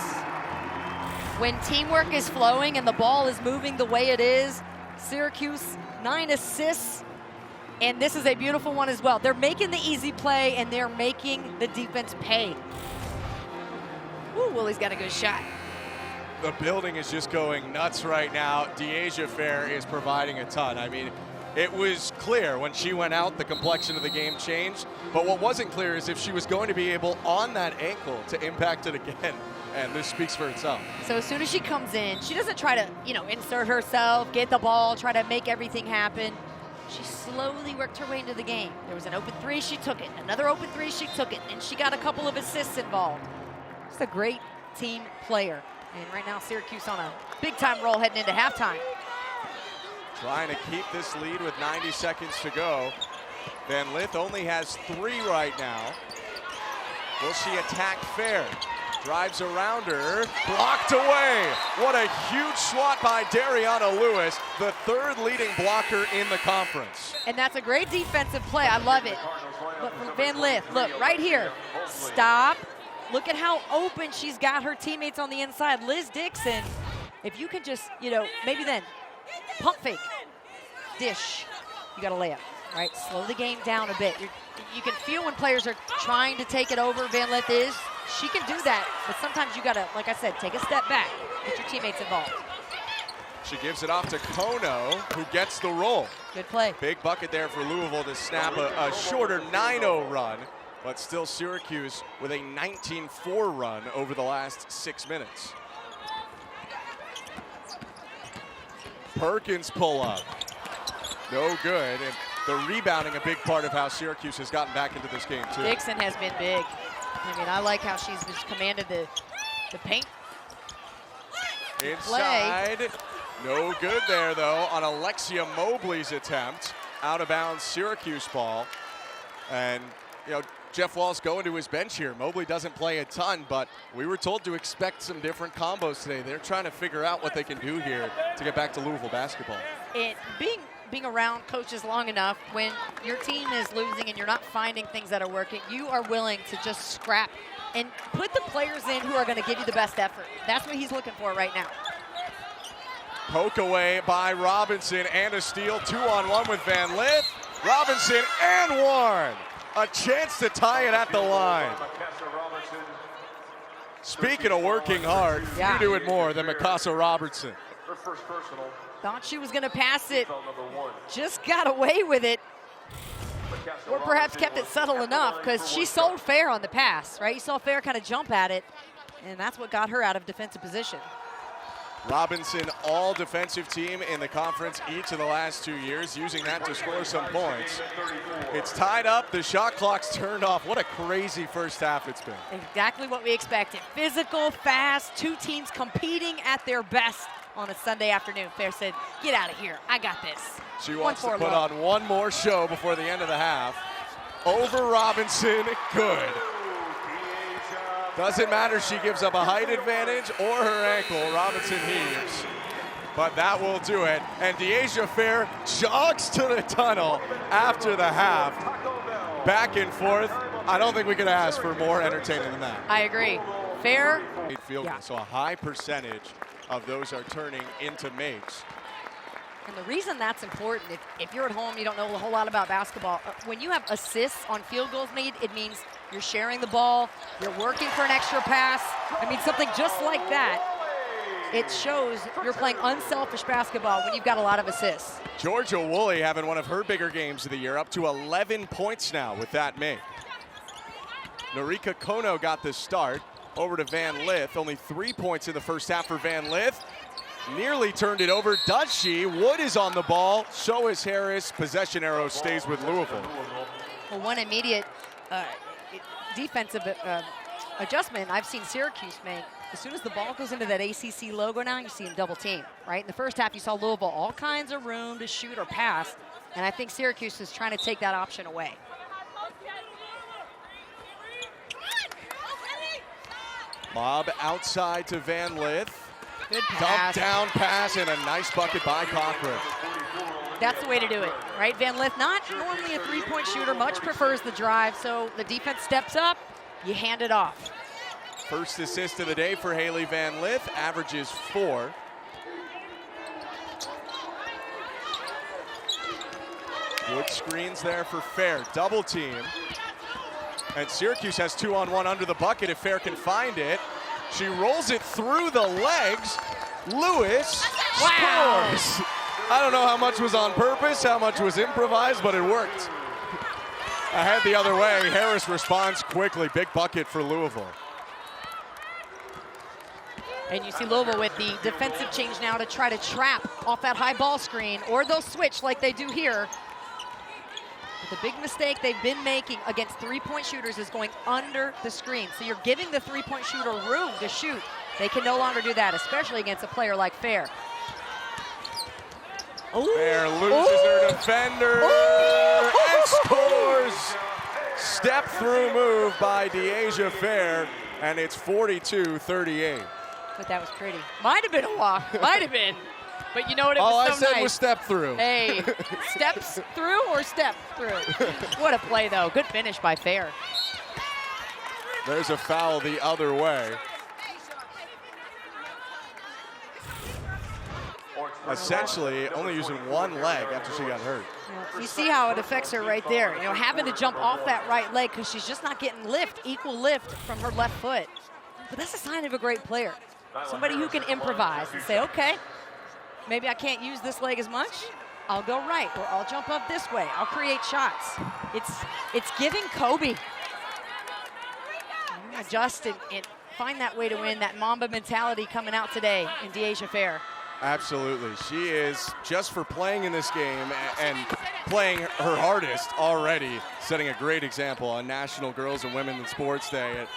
When teamwork is flowing and the ball is moving the way it is, Syracuse, 9 assists, and this is a beautiful one as well. They're making the easy play, and they're making the defense pay. Ooh, Woolley's got a good shot. The building is just going nuts right now. Dyaisha Fair is providing a ton. I mean, it was clear when she went out, the complexion of the game changed. But what wasn't clear is if she was going to be able, on that ankle, to impact it again. And this speaks for itself. So as soon as she comes in, she doesn't try to, insert herself, get the ball, try to make everything happen. She slowly worked her way into the game. There was an open 3, she took it. Another open 3, she took it. And she got a couple of assists involved. Just a great team player. And right now, Syracuse on a big-time roll heading into halftime. Trying to keep this lead with 90 seconds to go. Van Lith only has 3 right now. Will she attack Fair? Drives around her, blocked away. What a huge swat by Dariana Lewis, the 3rd leading blocker in the conference. And that's a great defensive play. I love it. But from Van Lith, look, right here. Stop. Look at how open she's got her teammates on the inside. Liz Dixon, if you can just, maybe then pump fake, dish, you got to lay up, right? Slow the game down a bit. You can feel when players are trying to take it over. Van Lith is. She can do that, but sometimes you got to, like I said, take a step back, get your teammates involved. She gives it off to Kono, who gets the roll. Good play. Big bucket there for Louisville to snap a shorter 9-0 run, but still Syracuse with a 19-4 run over the last 6 minutes. Perkins pull up. No good, and the rebounding a big part of how Syracuse has gotten back into this game too. Dixon has been big. I mean, I like how she's just commanded the paint. Inside, play. No good there though on Alexia Mobley's attempt. Out of bounds Syracuse ball. And Jeff Wall's going to his bench here. Mobley doesn't play a ton, but we were told to expect some different combos today. They're trying to figure out what they can do here to get back to Louisville basketball. And being around coaches long enough, when your team is losing and you're not finding things that are working, you are willing to just scrap and put the players in who are going to give you the best effort. That's what he's looking for right now. Poke away by Robinson and a steal. 2-on-1 with Van Lith. Robinson and 1. A chance to tie it at the line. Speaking of working hard, you do it more than Mykasa Robinson. Thought she was going to pass it, just got away with it, or perhaps kept it subtle enough because she sold Fair on the pass, right? You saw Fair kind of jump at it, and that's what got her out of defensive position. Robinson, all defensive team in the conference each of the last 2 years, using that to score some points. It's tied up, the shot clock's turned off. What a crazy first half it's been. Exactly what we expected. Physical, fast, 2 teams competing at their best on a Sunday afternoon. Fair said, get out of here, I got this. She wants to put on one more show before the end of the half. Over Robinson, good. Doesn't matter, she gives up a height advantage or her ankle. Robinson heaves, but that will do it. And Dyaisha Fair jogs to the tunnel after the half. Back and forth. I don't think we could ask for more entertaining than that. I agree. Fair. Field goal, so a high percentage of those are turning into makes. And the reason that's important, if you're at home, you don't know a whole lot about basketball, when you have assists on field goals made, it means you're sharing the ball, you're working for an extra pass. I mean, something just like that. It shows you're playing unselfish basketball when you've got a lot of assists. Georgia Woolley having one of her bigger games of the year, up to 11 points now with that make. Norika Kono got the start. Over to Van Lith, only 3 points in the first half for Van Lith. Nearly turned it over, does she? Wood is on the ball, so is Harris. Possession arrow stays with Louisville. Well, one immediate defensive adjustment I've seen Syracuse make as soon as the ball goes into that ACC logo now, you see him double team, right? In the first half, you saw Louisville all kinds of room to shoot or pass, and I think Syracuse is trying to take that option away. Lob outside to Van Lith. Good Dump pass. down pass and a nice bucket by Cochran. That's the way to do it, right? Van Lith, not normally a three-point shooter, much prefers the drive, so the defense steps up, you hand it off. First assist of the day for Haley Van Lith, averages 4. Wood screens there for Fair, double team. And Syracuse has 2-on-1 under the bucket if Fair can find it. She rolls it through the legs. Lewis scores. I don't know how much was on purpose, how much was improvised, but it worked. Ahead the other way, Harris responds quickly. Big bucket for Louisville. And you see Louisville with the defensive change now to try to trap off that high ball screen, or they'll switch like they do here. But the big mistake they've been making against three-point shooters is going under the screen. So you're giving the three-point shooter room to shoot. They can no longer do that, especially against a player like Fair. Fair loses her defender and scores. Step through move by Dyaisha Fair, and it's 42-38. But that was pretty. Might have been a walk, might have been. But you know what, it was All so I said nice. was step through. Hey, steps through or step through? What a play, though. Good finish by Fair. There's a foul the other way. Essentially, only using one leg after she got hurt. You see how it affects her right there. You know, having to jump off that right leg because she's just not getting equal lift from her left foot. But that's a sign of a great player. Somebody who can improvise and say, okay, maybe I can't use this leg as much. I'll go right, or I'll jump up this way. I'll create shots. It's giving Kobe. Adjust and find that way to win, that Mamba mentality coming out today in Dyaisha Fair. Absolutely. She is, just for playing in this game and playing her hardest already, setting a great example on National Girls and Women in Sports Day.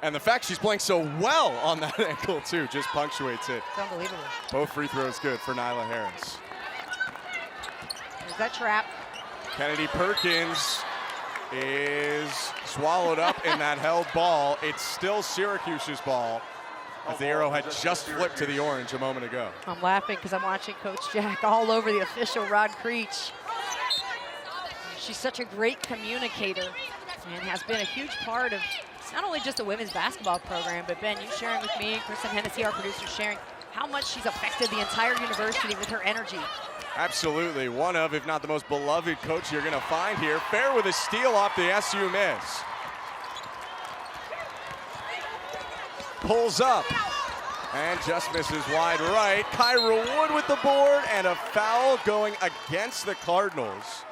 And the fact she's playing so well on that ankle, too, just punctuates it. It's unbelievable. Both free throws good for Nyla Harris. There's that trap. Kennedy Perkins is swallowed up in that held ball. It's still Syracuse's ball, as the arrow had just flipped to the orange a moment ago. I'm laughing because I'm watching Coach Jack all over the official, Rod Creech. She's such a great communicator and has been a huge part of not only just a women's basketball program, but Ben, you sharing with me, Kristen Hennessy, our producer, sharing how much she's affected the entire university with her energy. Absolutely. One of, if not the most beloved coach you're going to find here. Fair with a steal off the SU miss. Pulls up and just misses wide right. Kyra Wood with the board and a foul going against the Cardinals.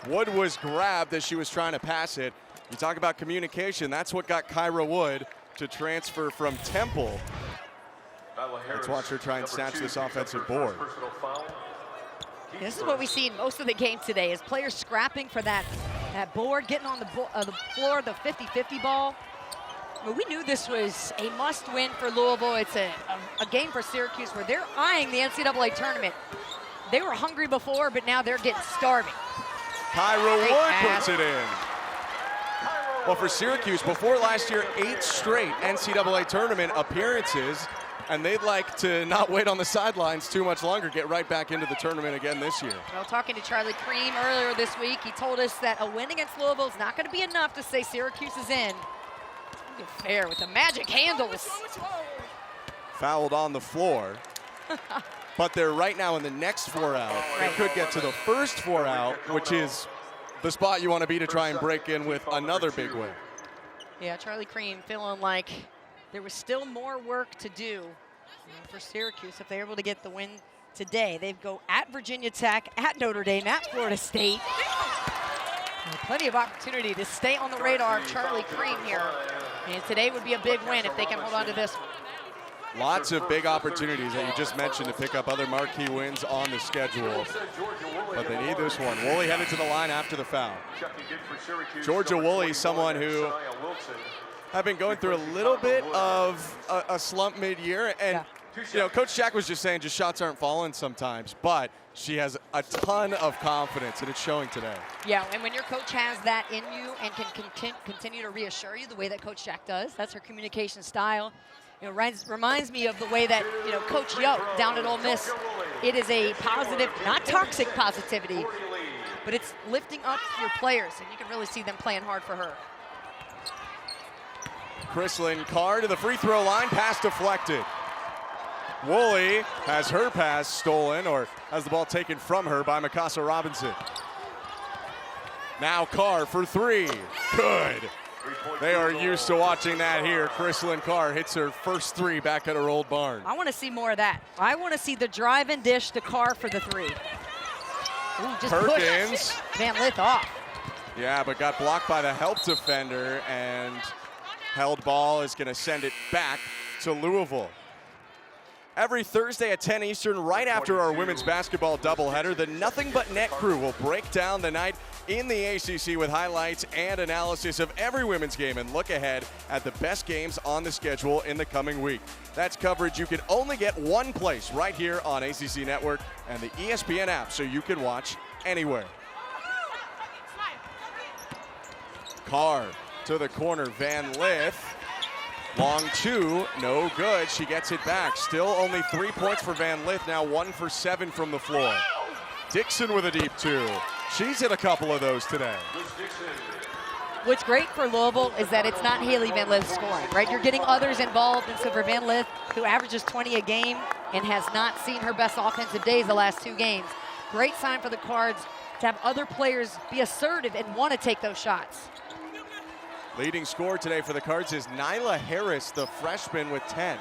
Wood was grabbed as she was trying to pass it. You talk about communication, that's what got Kyra Wood to transfer from Temple. Let's watch her try and snatch this offensive board. This is what we see in most of the game today, is players scrapping for that board, getting on the floor, the 50-50 ball. I mean, we knew this was a must-win for Louisville. It's a game for Syracuse where they're eyeing the NCAA tournament. They were hungry before, but now they're getting starving. Kyra Wood puts it in. Well, for Syracuse, before last year, 8 straight NCAA tournament appearances, and they'd like to not wait on the sidelines too much longer, get right back into the tournament again this year. Well, talking to Charlie Cream earlier this week, he told us that a win against Louisville is not going to be enough to say Syracuse is in. Fair with the magic handles. Fouled on the floor. But they're right now in the next 4 out. They could get to the first 4 out, which is the spot you want to be to try and break in with another big win. Yeah, Charlie Cream feeling like there was still more work to do for Syracuse if they're able to get the win today. They go at Virginia Tech, at Notre Dame, at Florida State. Plenty of opportunity to stay on the radar of Charlie Cream here. And today would be a big win if they can hold on to this one. Lots of big opportunities that you just mentioned to pick up other marquee wins on the schedule. But they need this one. Woolley headed to the line after the foul. Georgia Woolley, someone who have been going through a little bit of a slump mid-year, and you know, Coach Jack was just saying just shots aren't falling sometimes, but she has a ton of confidence, and it's showing today. Yeah, and when your coach has that in you and can continue to reassure you the way that Coach Jack does, that's her communication style. You know, reminds me of the way that, you know, Coach Yo down at Ole Miss, it is a positive, not toxic positivity, but it's lifting up your players, and you can really see them playing hard for her. Chrislyn Carr to the free throw line, pass deflected. Woolley has her pass stolen, or has the ball taken from her by Mykasa Robinson. Now Carr for three, good. They are used to watching that here. Chrislyn Carr hits her first three back at her old barn. I want to see more of that. I want to see the drive and dish to Carr for the three. Ooh, just Perkins. Pushed Van Lith off. Yeah, but got blocked by the help defender, and held ball is going to send it back to Louisville. Every Thursday at 10 Eastern, right after our women's basketball doubleheader, the Nothing But Net crew will break down the night in the ACC with highlights and analysis of every women's game and look ahead at the best games on the schedule in the coming week. That's coverage you can only get one place, right here on ACC Network and the ESPN app, so you can watch anywhere. Carr to the corner, Van Lith. Long two, no good. She gets it back. Still only 3 points for Van Lith, now 1 for 7 from the floor. Dixon with a deep two. She's hit a couple of those today. What's great for Louisville is that it's not Haley Van Lith scoring, right? You're getting others involved, and so for Van Lith, who averages 20 a game and has not seen her best offensive days the last 2 games, great sign for the Cards to have other players be assertive and want to take those shots. Leading scorer today for the Cards is Nyla Harris, the freshman, with 10.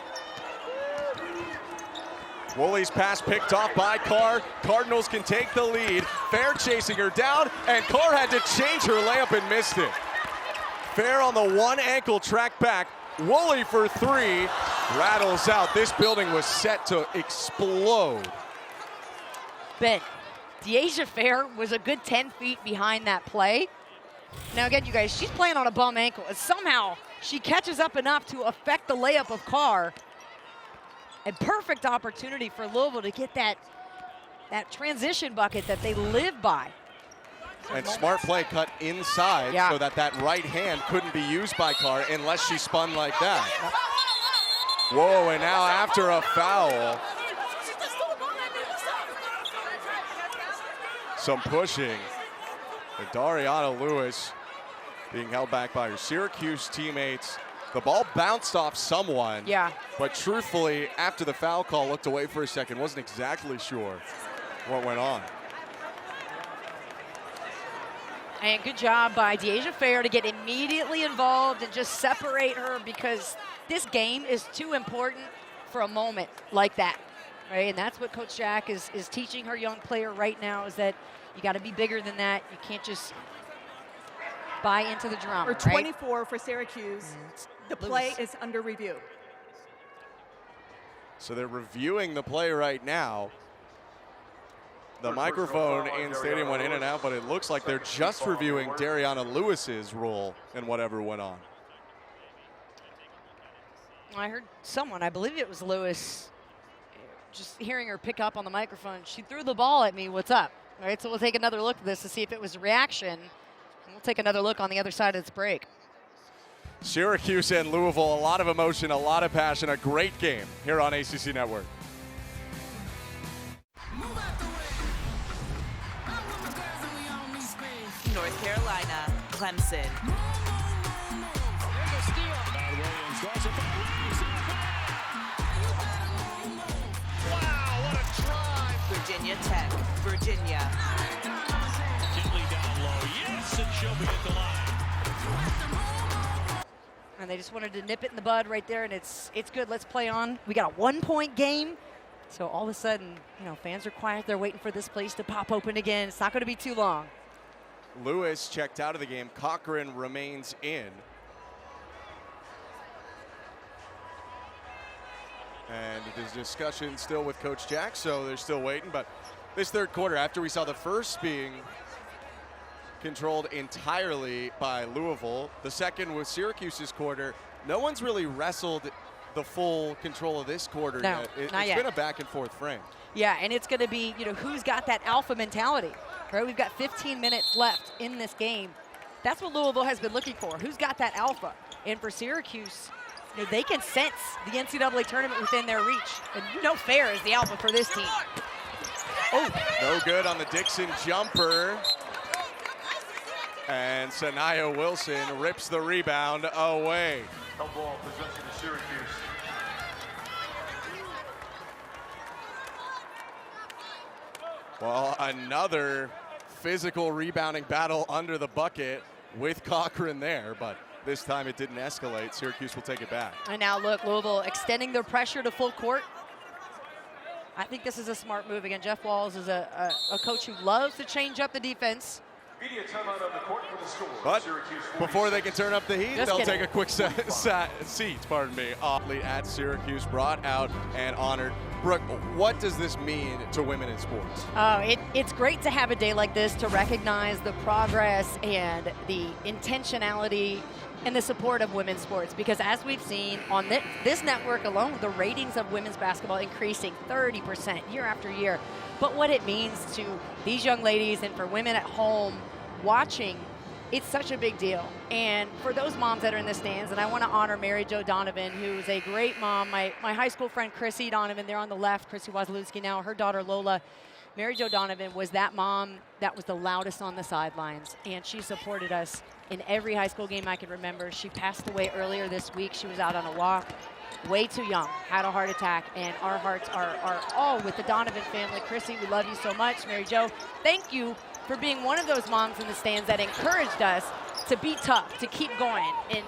Woolley's pass picked off by Carr. Cardinals can take the lead. Fair chasing her down, and Carr had to change her layup and missed it. Fair on the one ankle track back. Woolley for three, rattles out. This building was set to explode. Ben, Dyaisha Fair was a good 10 feet behind that play. Now again, you guys, she's playing on a bum ankle, and somehow she catches up enough to affect the layup of Carr. A perfect opportunity for Louisville to get that transition bucket that they live by. And smart play cut inside so that right hand couldn't be used by Carr unless she spun like that. Whoa, and now after a foul, some pushing. And Dariana Lewis being held back by her Syracuse teammates. The ball bounced off someone. Yeah. But truthfully, after the foul call, looked away for a second, wasn't exactly sure what went on. And good job by Dyaisha Fair to get immediately involved and just separate her, because this game is too important for a moment like that, right? And that's what Coach Jack is teaching her young player right now, is that you got to be bigger than that. You can't just buy into the drama. For 24 right? For Syracuse, the play is under review. So they're reviewing the play right now. The microphone in stadium went in and out, but it looks like they're just reviewing Dariana Lewis's role in whatever went on. I heard someone, I believe it was Lewis, just hearing her pick up on the microphone. She threw the ball at me, what's up? All right, so we'll take another look at this to see if it was a reaction. And we'll take another look on the other side of this break. Syracuse and Louisville, a lot of emotion, a lot of passion, a great game here on ACC Network. North Carolina, Clemson. Wow, what a drive. Virginia Tech, Virginia. Gently down low, yes, and she'll be at the line. And they just wanted to nip it in the bud right there, and it's good. Let's play on. We got a 1-point game. So all of a sudden, you know, fans are quiet. They're waiting for this place to pop open again. It's not going to be too long. Lewis checked out of the game. Cochran remains in. And there's discussion still with Coach Jack, so they're still waiting. But this third quarter, after we saw the first being controlled entirely by Louisville. The second was Syracuse's quarter. No one's really wrestled the full control of this quarter yet. It's been a back and forth frame. Yeah, and it's going to be, who's got that alpha mentality, right? We've got 15 minutes left in this game. That's what Louisville has been looking for. Who's got that alpha? And for Syracuse, they can sense the NCAA tournament within their reach. And Fair is the alpha for this team. Oh, no good on the Dixon jumper. And Sanaya Wilson rips the rebound away. Ball possession to Syracuse. Well, another physical rebounding battle under the bucket with Cochran there, but this time it didn't escalate. Syracuse will take it back. And now look, Louisville extending their pressure to full court. I think this is a smart move. Again, Jeff Walz is a coach who loves to change up the defense. But before they can turn up the heat, they'll take a quick seat, at Syracuse, brought out and honored. Brooke, what does this mean to women in sports? It's great to have a day like this to recognize the progress and the intentionality and the support of women's sports, because as we've seen on this network alone, the ratings of women's basketball increasing 30% year after year. But what it means to these young ladies and for women at home watching, it's such a big deal. And for those moms that are in the stands, and I want to honor Mary Jo Donovan, who's a great mom. My high school friend Chrissy Donovan, there on the left, Chrissy Wasilewski now, her daughter Lola. Mary Jo Donovan was that mom that was the loudest on the sidelines, and she supported us in every high school game I can remember. She passed away earlier this week. She was out on a walk, way too young, had a heart attack, and our hearts are all with the Donovan family. Chrissy, we love you so much. Mary Jo, thank you for being one of those moms in the stands that encouraged us to be tough, to keep going. And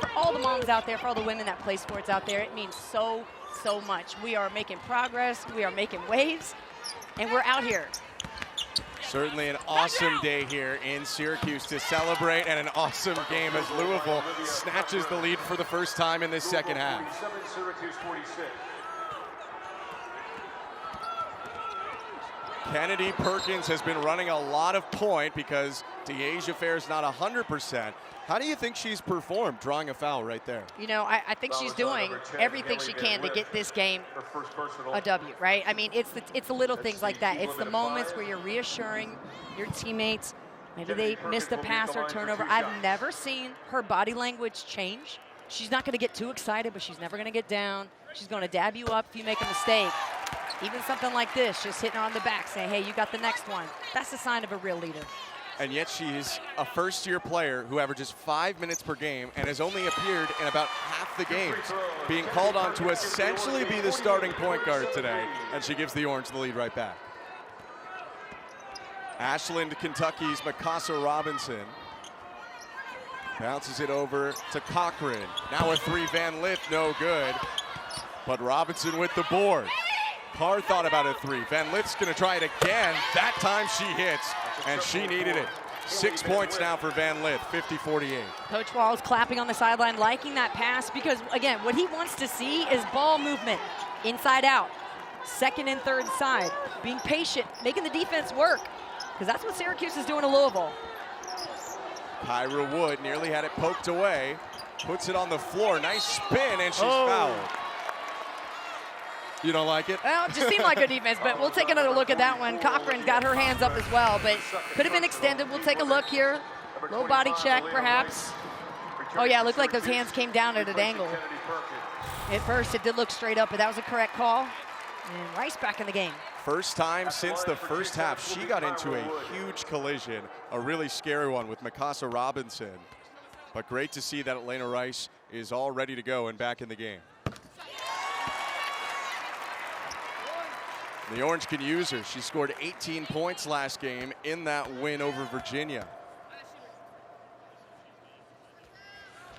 for all the moms out there, for all the women that play sports out there, it means so, so much. We are making progress, we are making waves, and we're out here. Certainly an awesome day here in Syracuse to celebrate, and an awesome game as Louisville snatches the lead for the first time in this second half. Syracuse 46. Kennedy Perkins has been running a lot of point because Dyaisha Fair's not 100%. How do you think she's performed drawing a foul right there? I think she's doing everything she can to get this game a W, right? I mean, it's the little things like that. It's the moments where you're reassuring your teammates. Maybe they missed a pass or turnover. I've never seen her body language change. She's not going to get too excited, but she's never going to get down. She's going to dab you up if you make a mistake. Even something like this, just hitting her on the back, saying, hey, you got the next one. That's a sign of a real leader. And yet she's a first-year player who averages 5 minutes per game and has only appeared in about half the games, being called on to essentially be the starting point guard today, and she gives the Orange the lead right back. Ashland, Kentucky's Mykasa Robinson bounces it over to Cochran. Now a three, Van Lith, no good, but Robinson with the board. Carr thought about a three. Van Lith's going to try it again. That time she hits, and she needed it. 6 points now for Van Lith, 50-48. Coach Walz clapping on the sideline, liking that pass, because, again, what he wants to see is ball movement, inside out, second and third side, being patient, making the defense work, because that's what Syracuse is doing to Louisville. Kyra Wood nearly had it poked away, puts it on the floor. Nice spin, and she's fouled. You don't like it? Well, it just seemed like good defense, but we'll take another look at that one. Cochran's got her hands up as well, but could have been extended. We'll take a look here. Low body check, perhaps. Oh, yeah, it looked like those hands came down at an angle. At first, it did look straight up, but that was a correct call. And Rice back in the game. First time since the first half, she got into a huge collision, a really scary one with Mykasa Robinson. But great to see that Elena Rice is all ready to go and back in the game. The Orange can use her. She scored 18 points last game in that win over Virginia.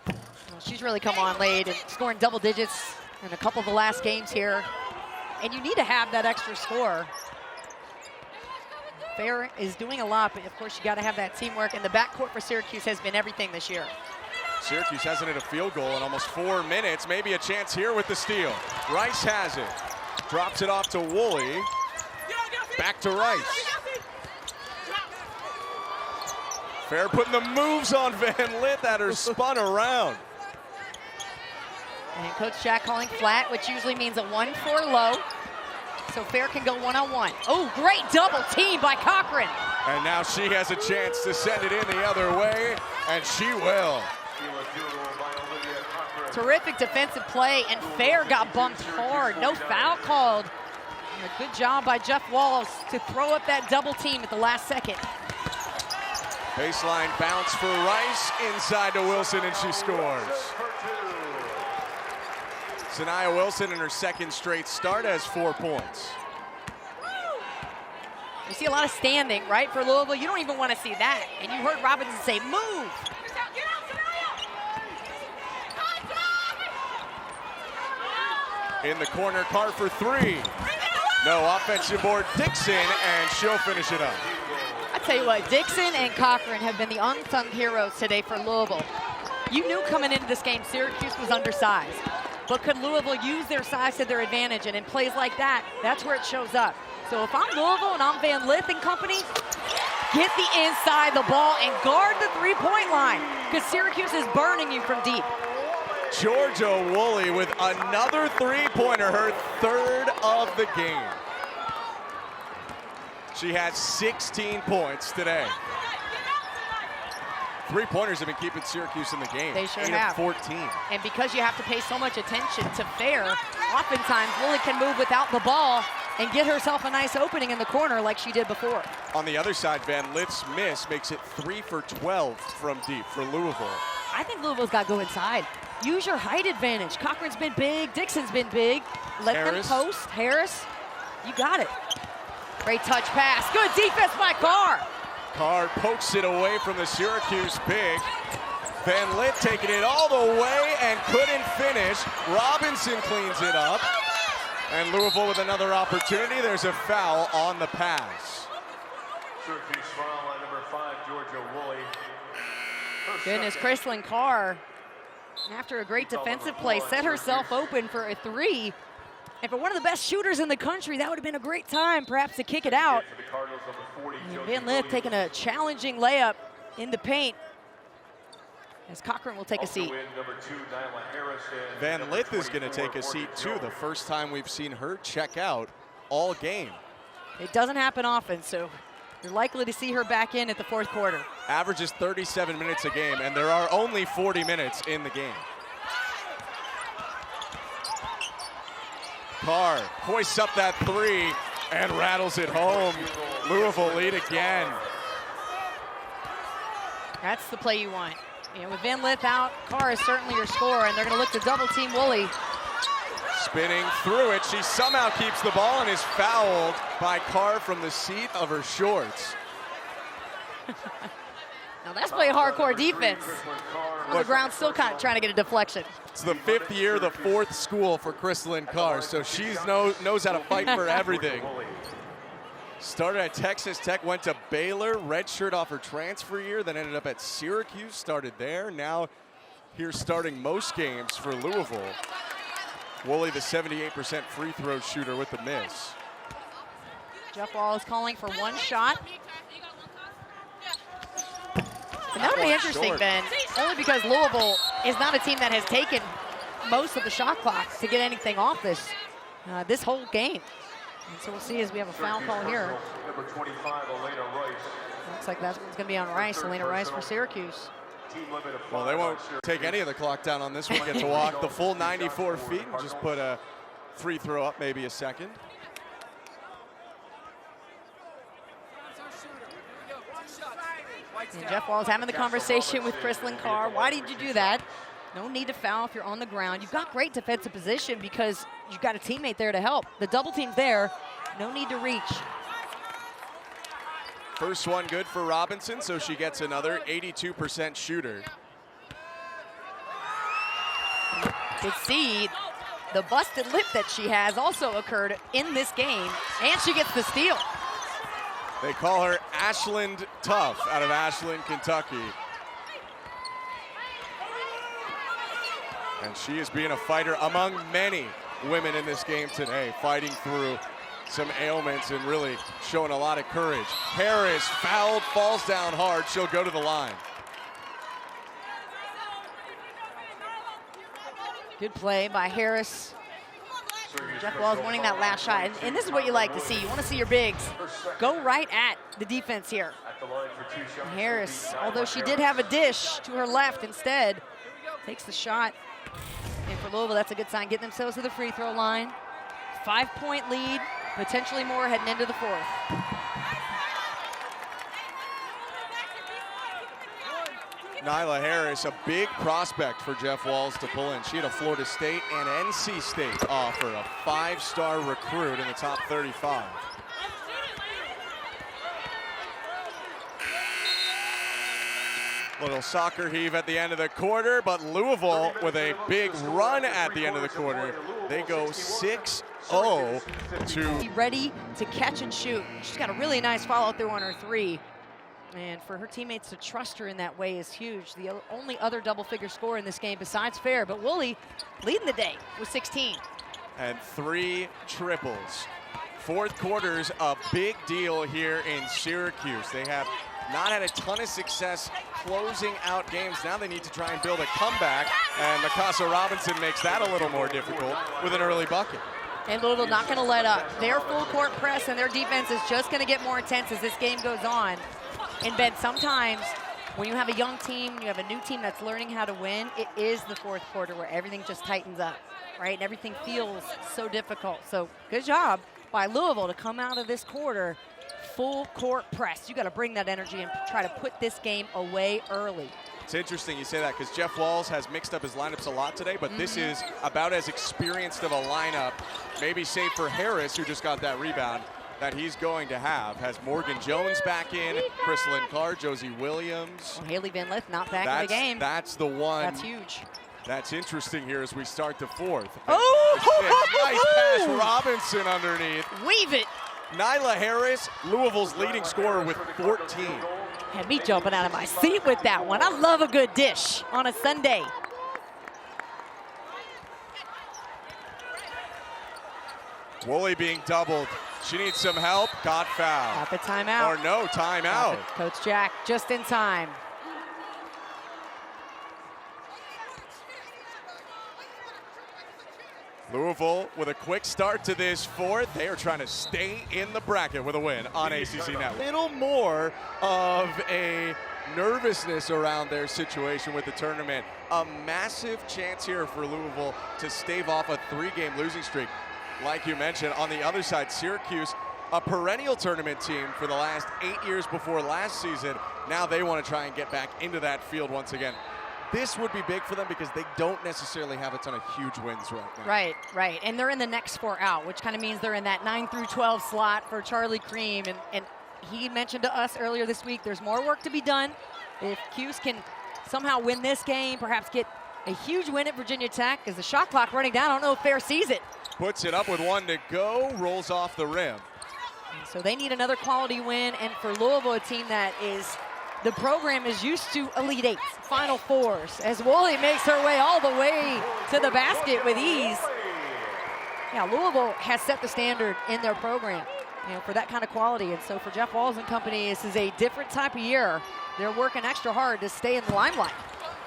Well, she's really come on late and scoring double digits in a couple of the last games here. And you need to have that extra score. Fair is doing a lot, but of course you got to have that teamwork. And the backcourt for Syracuse has been everything this year. Syracuse hasn't hit a field goal in almost 4 minutes. Maybe a chance here with the steal. Rice has it. Drops it off to Woolley. Back to Rice. Fair putting the moves on Van Lith, that her spun around. And Coach Jack calling flat, which usually means a 1-4 low. So Fair can go one-on-one. Oh, great double team by Cochran. And now she has a chance to send it in the other way, and she will. Terrific defensive play, and Fair got bumped hard. No foul called. And a good job by Jeff Walls to throw up that double team at the last second. Baseline bounce for Rice, inside to Wilson, and she scores. Sanaya Wilson in her second straight start has 4 points. You see a lot of standing, right, for Louisville. You don't even want to see that. And you heard Robinson say, move. In the corner, Carr for 3. No offensive board, Dixon, and she'll finish it up. I tell you what, Dixon and Cochran have been the unsung heroes today for Louisville. You knew coming into this game Syracuse was undersized, but could Louisville use their size to their advantage? And in plays like that, that's where it shows up. So if I'm Louisville and I'm Van Lith and company, get the inside the ball and guard the three-point line, because Syracuse is burning you from deep. Georgia Woolley with another three-pointer, her third of the game. She has 16 points today. Three-pointers have been keeping Syracuse in the game. They sure 8 have. of 14. And because you have to pay so much attention to Fair, oftentimes Woolley can move without the ball and get herself a nice opening in the corner like she did before. On the other side, Van Lith's miss makes it 3 for 12 from deep for Louisville. I think Louisville's got to go inside. Use your height advantage. Cochran's been big, Dixon's been big. Let Harris. them post. Harris, you got it. Great touch pass. Good defense by Carr. Carr pokes it away from the Syracuse big. Van Lith taking it all the way and couldn't finish. Robinson cleans it up. And Louisville with another opportunity. There's a foul on the pass. Syracuse foul line number 5, Georgia Woolley. Goodness, Chrislyn Carr, after a great defensive play, set herself open for a 3. And for one of the best shooters in the country, that would have been a great time perhaps to kick it out. For the Cardinals, number 40, Van Lith taking a challenging layup in the paint as Cochran will take a seat. Number 2, Nyla Harris, and Van number Lith is going to 24, take a seat too. Courtney The first time we've seen her check out all game. It doesn't happen often, so you're likely to see her back in at the fourth quarter. Averages 37 minutes a game, and there are only 40 minutes in the game. Carr hoists up that 3 and rattles it home. Louisville lead again. That's the play you want. You know, with Van Lith out, Carr is certainly your scorer, and they're going to look to double team Woolley. Spinning through it, she somehow keeps the ball and is fouled by Carr from the seat of her shorts. Now that's playing hardcore defense. On the ground, still kind of trying to get a deflection. It's the 5th year, the 4th school for Chrislyn Carr, so she knows how to fight for everything. Started at Texas Tech, went to Baylor, redshirt off her transfer year, then ended up at Syracuse, started there. Now here starting most games for Louisville. Woolley, the 78% free throw shooter with the miss. Jeff Wall is calling for one shot. And that would be interesting, Short. Ben, only because Louisville is not a team that has taken most of the shot clock to get anything off this whole game. And so we'll see as we have a foul call here. Number 25, Elena Rice. Looks like that's what's going to be on Rice, Elena Rice for Syracuse. Team limit of 5 Well, they won't on Syracuse. take any of the clock down on this one. Get to walk the full 94 feet and just put a free throw up, maybe a second. And Jeff Wall's having the conversation with Chrislyn Carr. Why did you do that? No need to foul if you're on the ground. You've got great defensive position because you've got a teammate there to help. The double team's there. No need to reach. First one good for Robinson, so she gets another 82% shooter. Could see the busted lip that she has also occurred in this game, and she gets the steal. They call her Ashland Tough out of Ashland, Kentucky. And she is being a fighter among many women in this game today, fighting through some ailments and really showing a lot of courage. Harris fouled, falls down hard. She'll go to the line. Good play by Harris. Jeff Walls winning that last shot. And this is what you like to see. You want to see your bigs go right at the defense here. And Harris, although she did have a dish to her left instead, takes the shot. And for Louisville, that's a good sign. Get themselves to the free throw line. 5-point lead, potentially more heading into the fourth. Nyla Harris, a big prospect for Jeff Walls to pull in. She had a Florida State and NC State offer, a 5-star recruit in the top 35. Little soccer heave at the end of the quarter, but Louisville with a big run at the end of the quarter. They go 6-0 to... Be ready to catch and shoot. She's got a really nice follow through on her three. And for her teammates to trust her in that way is huge. The only other double-figure scorer in this game besides Fair, but Woolley leading the day with 16. And 3 triples. Fourth quarter's a big deal here in Syracuse. They have not had a ton of success closing out games. Now they need to try and build a comeback, and Mykasa Robinson makes that a little more difficult with an early bucket. And Louisville not going to let up. Their full court press and their defense is just going to get more intense as this game goes on. And Ben, sometimes when you have a young team, you have a new team that's learning how to win, it is the fourth quarter where everything just tightens up, right? And everything feels so difficult. So good job by Louisville to come out of this quarter full court press. You got to bring that energy and try to put this game away early. It's interesting you say that because Jeff Walls has mixed up his lineups a lot today, but this is about as experienced of a lineup, maybe save for Harris, who just got that rebound, that he's going to have. Has Morgan Jones back in, Chrislyn Carr, Josie Williams. Well, Haley Van Lith not back in the game. That's the one. That's huge. That's interesting here as we start the fourth. Oh! Nice pass, Robinson underneath. Weave it. Nyla Harris, Louisville's leading scorer with 14. Had me jumping out of my seat with that one. I love a good dish on a Sunday. Woolley being doubled. She needs some help. Got fouled. Got the timeout. Or no, timeout. Coach Jack just in time. Louisville with a quick start to this fourth. They are trying to stay in the bracket with a win on ACC Network. A little more of a nervousness around their situation with the tournament. A massive chance here for Louisville to stave off a 3-game losing streak. Like you mentioned, on the other side, Syracuse, a perennial tournament team for the last 8 years before last season. Now they want to try and get back into that field once again. This would be big for them because they don't necessarily have a ton of huge wins right now. Right, right. And they're in the next 4 out, which kind of means they're in that 9 through 12 slot for Charlie Cream. And he mentioned to us earlier this week, there's more work to be done. If Cuse can somehow win this game, perhaps get a huge win at Virginia Tech, as the shot clock running down. I don't know if Fair sees it. Puts it up with 1 to go, rolls off the rim. And so they need another quality win. And for Louisville, a team that is, the program is used to Elite Eights, Final Fours, as Woolley makes her way all the way to the basket with ease. Yeah, Louisville has set the standard in their program, for that kind of quality. And so for Jeff Walls and company, this is a different type of year. They're working extra hard to stay in the limelight.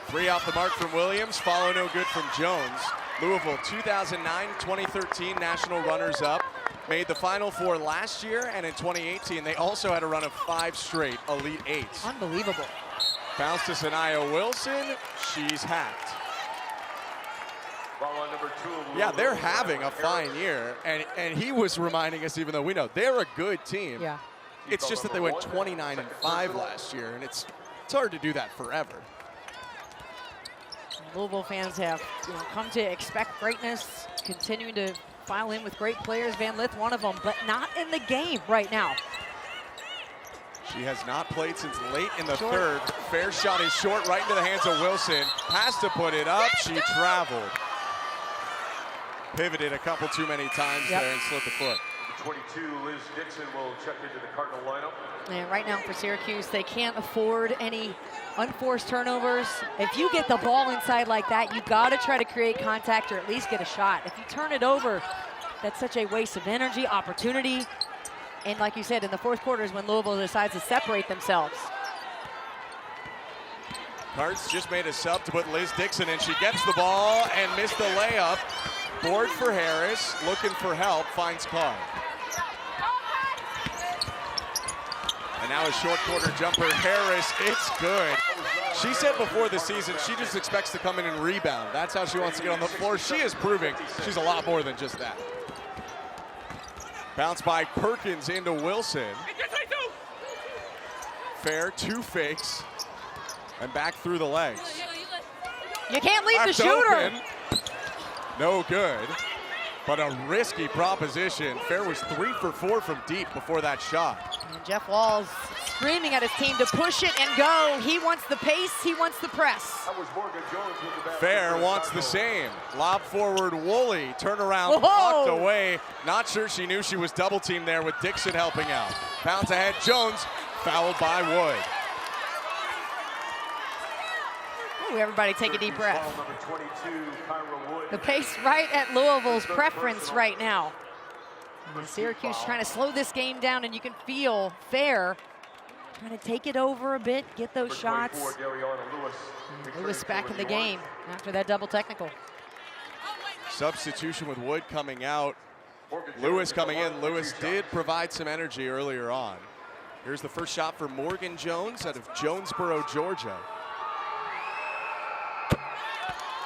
3 off the mark from Williams, follow no good from Jones. Louisville, 2009-2013 national runners-up. Made the Final Four last year, and in 2018, they also had a run of 5 straight Elite Eights. Unbelievable. Bounce to Sanaya Wilson. She's hacked. Yeah, they're having a fine year, and he was reminding us, even though we know they're a good team. Yeah. It's just that they went 29-5 last year, and it's hard to do that forever. Louisville fans have come to expect greatness, continuing to file in with great players. Van Lith, one of them, but not in the game right now. She has not played since late in the third. Fair shot is short, right into the hands of Wilson. Has to put it up. She traveled. Pivoted a couple too many times there and slipped the foot. 22, Liz Dixon will check into the Cardinal lineup. And right now for Syracuse, they can't afford any unforced turnovers. If you get the ball inside like that, you got to try to create contact or at least get a shot. If you turn it over, That's such a waste of energy, opportunity. And like you said, in the fourth quarter is when Louisville decides to separate themselves. Cards just made a sub to put Liz Dixon in. She gets the ball and missed the layup. Board for Harris, looking for help, finds Carr. And now a short quarter jumper, Harris, it's good. She said before the season, she just expects to come in and rebound. That's how she wants to get on the floor. She is proving she's a lot more than just that. Bounce by Perkins into Wilson. Fair, 2 fakes, and back through the legs. You can't leave Left the shooter. open. No good, but a risky proposition. Fair was 3 for 4 from deep before that shot. And Jeff Walls screaming at his team to push it and go. He wants the pace, he wants the press. Fair wants the same. Lob forward, Woolley, turnaround, Whoa. blocked away. Not sure she knew she was double teamed there with Dixon helping out. Bounce ahead, Jones, fouled by Wood. Ooh, everybody take a deep breath. The pace right at Louisville's preference right now. And Syracuse trying to slow this game down, and you can feel Fair trying to take it over a bit, get those shots. Lewis back in the game after that double technical. Substitution with Wood coming out. Lewis coming in. Lewis did provide some energy earlier on. Here's the first shot for Morgan Jones out of Jonesboro, Georgia.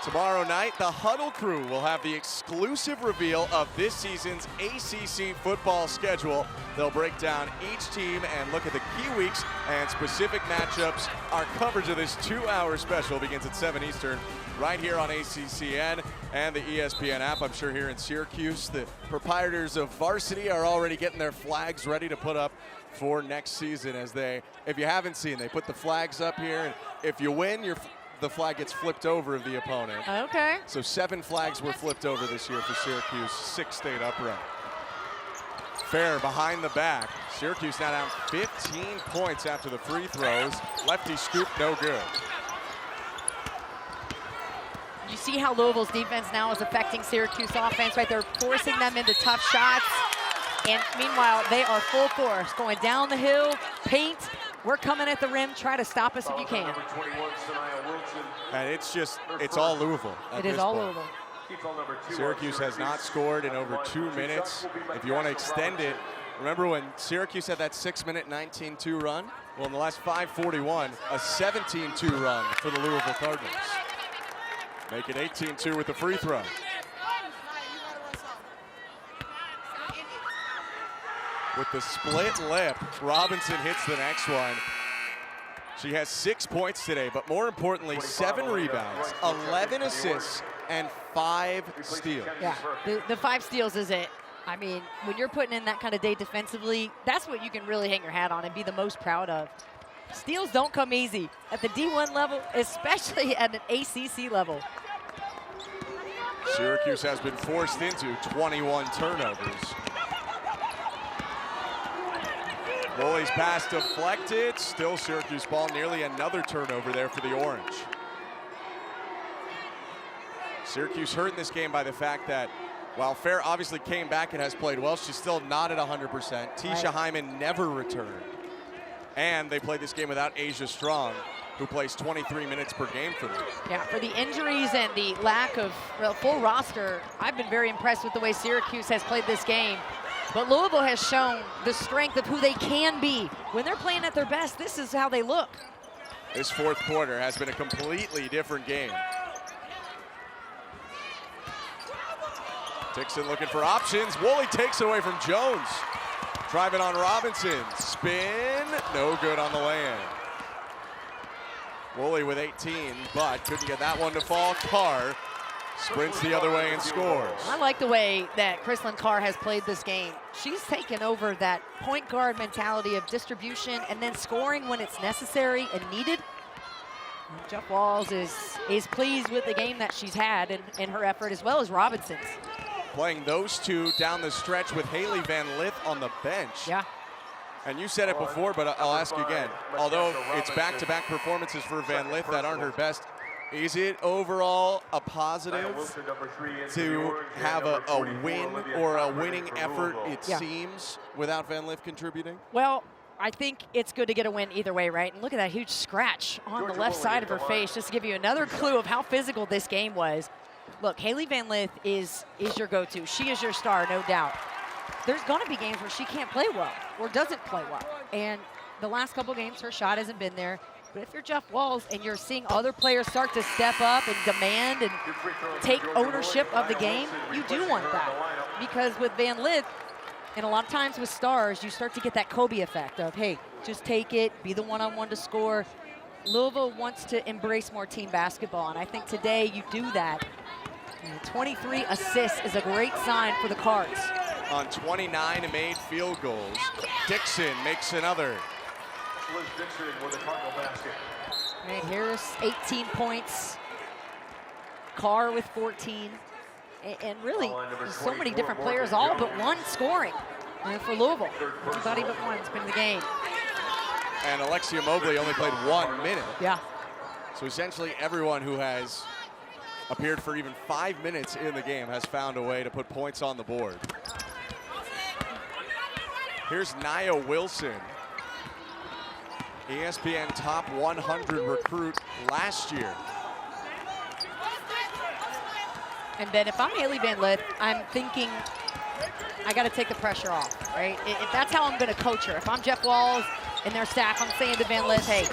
Tomorrow night, the Huddle crew will have the exclusive reveal of this season's ACC football schedule. They'll break down each team and look at the key weeks and specific matchups. Our coverage of this 2-hour special begins at 7 Eastern right here on ACCN and the ESPN app. I'm sure here in Syracuse, the proprietors of Varsity are already getting their flags ready to put up for next season as they, if you haven't seen, they put the flags up here. And if you win, the flag gets flipped over of the opponent. Okay. So 7 flags were flipped over this year for Syracuse, 6 stayed upright. Fair behind the back. Syracuse now down 15 points after the free throws. Lefty scoop, no good. You see how Louisville's defense now is affecting Syracuse offense, right? They're forcing them into tough shots. And meanwhile, they are full force, going down the hill, paint. We're coming at the rim. Try to stop us if you can. And it's all Louisville. It is all Louisville. Syracuse has not scored in over 2 minutes. If you want to extend it, remember when Syracuse had that 6-minute 19-2 run? Well, in the last 5:41, a 17-2 run for the Louisville Cardinals. Make it 18-2 with the free throw. With the split lip, Robinson hits the next one. She has 6 points today, but more importantly, 7 rebounds, 11 assists, and 5 steals. Yeah, the 5 steals is it. I mean, when you're putting in that kind of day defensively, that's what you can really hang your hat on and be the most proud of. Steals don't come easy at the D1 level, especially at an ACC level. Syracuse has been forced into 21 turnovers. Woolley's pass deflected, still Syracuse ball, nearly another turnover there for the Orange. Syracuse hurt in this game by the fact that while Fair obviously came back and has played well, she's still not at 100%. Teisha Hyman never returned. And they played this game without Asia Strong, who plays 23 minutes per game for them. Yeah, for the injuries and the lack of full roster, I've been very impressed with the way Syracuse has played this game. But Louisville has shown the strength of who they can be. When they're playing at their best, this is how they look. This fourth quarter has been a completely different game. Dixon looking for options. Woolley takes it away from Jones. Driving on Robinson. Spin, no good on the lay-in. Woolley with 18, but couldn't get that one to fall. Carr sprints the other way and scores. I like the way that Chrislyn Carr has played this game. She's taken over that point guard mentality of distribution and then scoring when it's necessary and needed. And Jeff Walls is pleased with the game that she's had and her effort, as well as Robinson's. Playing those two down the stretch with Haley Van Lith on the bench. Yeah. And you said it before, but I'll ask you again. Although it's back-to-back performances for Van Lith that aren't her best, Is it overall a positive Wilson, number 3, into to the orange, and have number a 44, win Olivia or a Conrad winning for effort, Louisville. it Yeah. seems, without Van Lith contributing? Well, I think it's good to get a win either way, right? And look at that huge scratch on the left side of her face, just to give you another clue of how physical this game was. Look, Hailey Van Lith is your go-to. She is your star, no doubt. There's going to be games where she can't play well or doesn't play well. And the last couple games, her shot hasn't been there. But if you're Jeff Walz and you're seeing other players start to step up and demand and take ownership of the game, you do want that. Because with Van Lith, and a lot of times with stars, you start to get that Kobe effect of, hey, just take it, be the one-on-one to score. Louisville wants to embrace more team basketball, and I think today you do that. 23 assists is a great sign for the Cards. On 29 made field goals, Dixon makes another. Liz Dixon with a Cardinal basket. Right, Harris, 18 points. Carr with 14. And really, there's so many different players, all but one scoring for Louisville. Everybody but one's been in the game. And Alexia Mobley only played 1 minute. Yeah. So essentially everyone who has appeared for even 5 minutes in the game has found a way to put points on the board. Here's Nia Wilson, ESPN top 100 recruit last year. And Ben, if I'm Hailey Van Lith, I'm thinking I got to take the pressure off, right? If that's how I'm going to coach her. If I'm Jeff Walz and their staff, I'm saying to Van Lith, hey,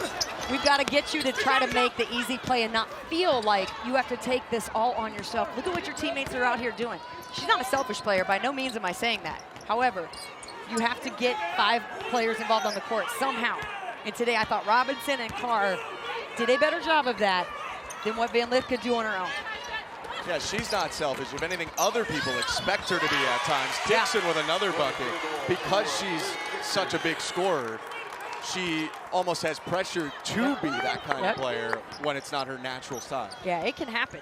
we've got to get you to try to make the easy play and not feel like you have to take this all on yourself. Look at what your teammates are out here doing. She's not a selfish player. By no means am I saying that. However, you have to get 5 players involved on the court somehow. And today I thought Robinson and Carr did a better job of that than what Van Lith could do on her own. Yeah, she's not selfish. If anything, other people expect her to be at times. Dixon with another bucket. Because she's such a big scorer, she almost has pressure to be that kind of player when it's not her natural style. Yeah, it can happen,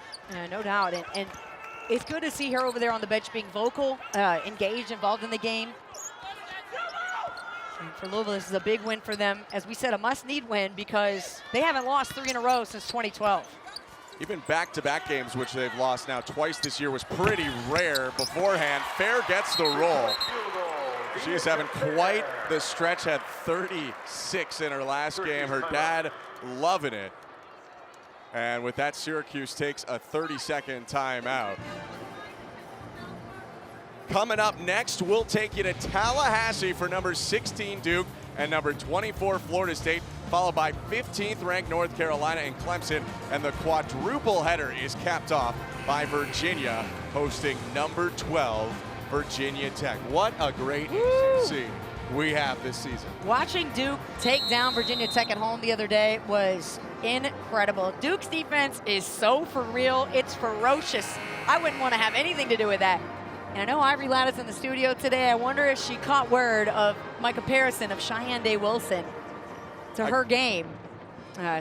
no doubt. And it's good to see her over there on the bench being vocal, engaged, involved in the game. And for Louisville, this is a big win for them. As we said, a must-need win because they haven't lost 3 in a row since 2012. Even back-to-back games, which they've lost now twice this year, was pretty rare beforehand. Fair gets the roll. She is having quite the stretch, had 36 in her last game. Her dad loving it. And with that, Syracuse takes a 30-second timeout. Coming up next, we'll take you to Tallahassee for number 16 Duke and number 24 Florida State, followed by 15th ranked North Carolina and Clemson. And the quadruple header is capped off by Virginia hosting number 12 Virginia Tech. What a great ACC we have this season. Watching Duke take down Virginia Tech at home the other day was incredible. Duke's defense is so for real. It's ferocious. I wouldn't want to have anything to do with that. And I know Ivory Ladd is in the studio today. I wonder if she caught word of my comparison of Cheyenne Day Wilson to her game.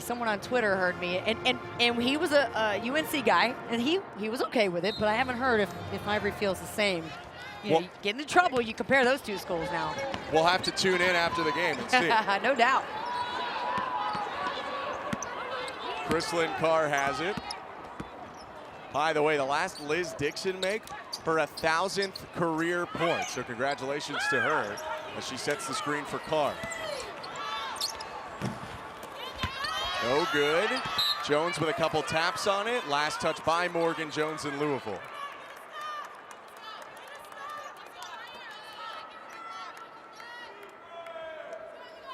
Someone on Twitter heard me, and he was a UNC guy, and he was okay with it, but I haven't heard if Ivory feels the same. You get into trouble, you compare those two schools now. We'll have to tune in after the game and see. No doubt. Chrislyn Carr has it. By the way, the last Liz Dixon make her 1,000th career point. So congratulations to her as she sets the screen for Carr. No good. Jones with a couple taps on it. Last touch by Morgan Jones in Louisville.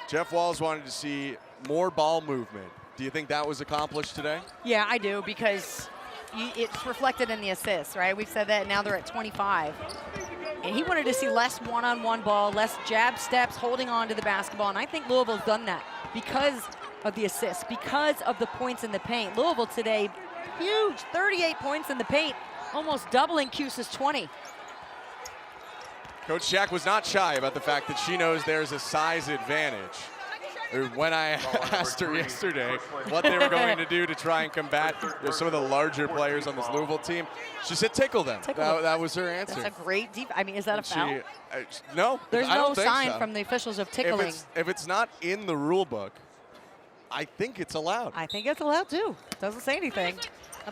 Jeff Walz wanted to see more ball movement. Do you think that was accomplished today? Yeah, I do, because it's reflected in the assists, right? We've said that, now they're at 25. And he wanted to see less one-on-one ball, less jab steps, holding on to the basketball, and I think Louisville's done that because of the assists, because of the points in the paint. Louisville today, huge, 38 points in the paint, almost doubling Cuse's 20. Coach Shack was not shy about the fact that she knows there's a size advantage. When I asked her yesterday what they were going to do to try and combat some of the larger players on this Louisville team, she said tickle them. That was her answer. That's a great defense. I mean, is that a foul? No, There's I don't no think sign so. from the officials of tickling. If it's not in the rule book, I think it's allowed. I think it's allowed too. Doesn't say anything.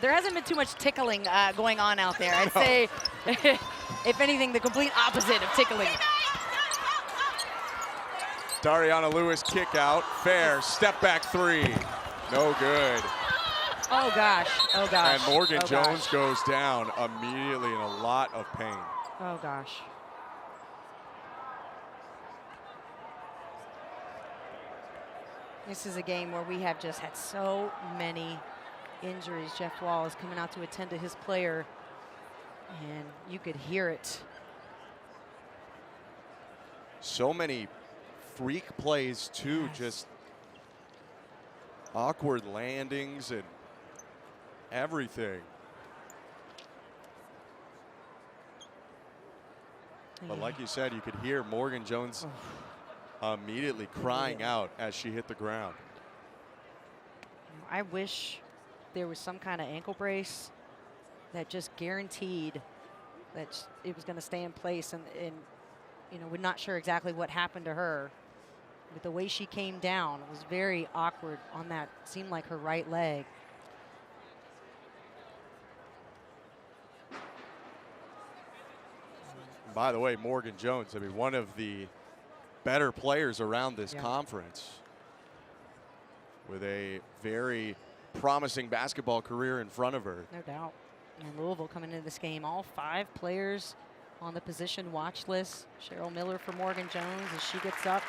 There hasn't been too much tickling going on out there. I'd say, if anything, the complete opposite of tickling. Dariana Lewis kick out, fair, step back three. No good. Oh gosh, oh gosh. And Morgan oh Jones gosh. goes down immediately in a lot of pain. Oh gosh. This is a game where we have just had so many injuries. Jeff Wall is coming out to attend to his player, and you could hear it. So many freak plays too, Yes. just awkward landings and everything. But like you said, you could hear Morgan Jones immediately crying out as she hit the ground. I wish there was some kind of ankle brace that just guaranteed that it was going to stay in place, and you know, we're not sure exactly what happened to her. But the way she came down was very awkward on that, seemed like her right leg. By the way, Morgan Jones, I mean, one of the better players around this conference, with a very promising basketball career in front of her. No doubt. And Louisville coming into this game, all 5 players on the position watch list. Cheryl Miller for Morgan Jones as she gets up.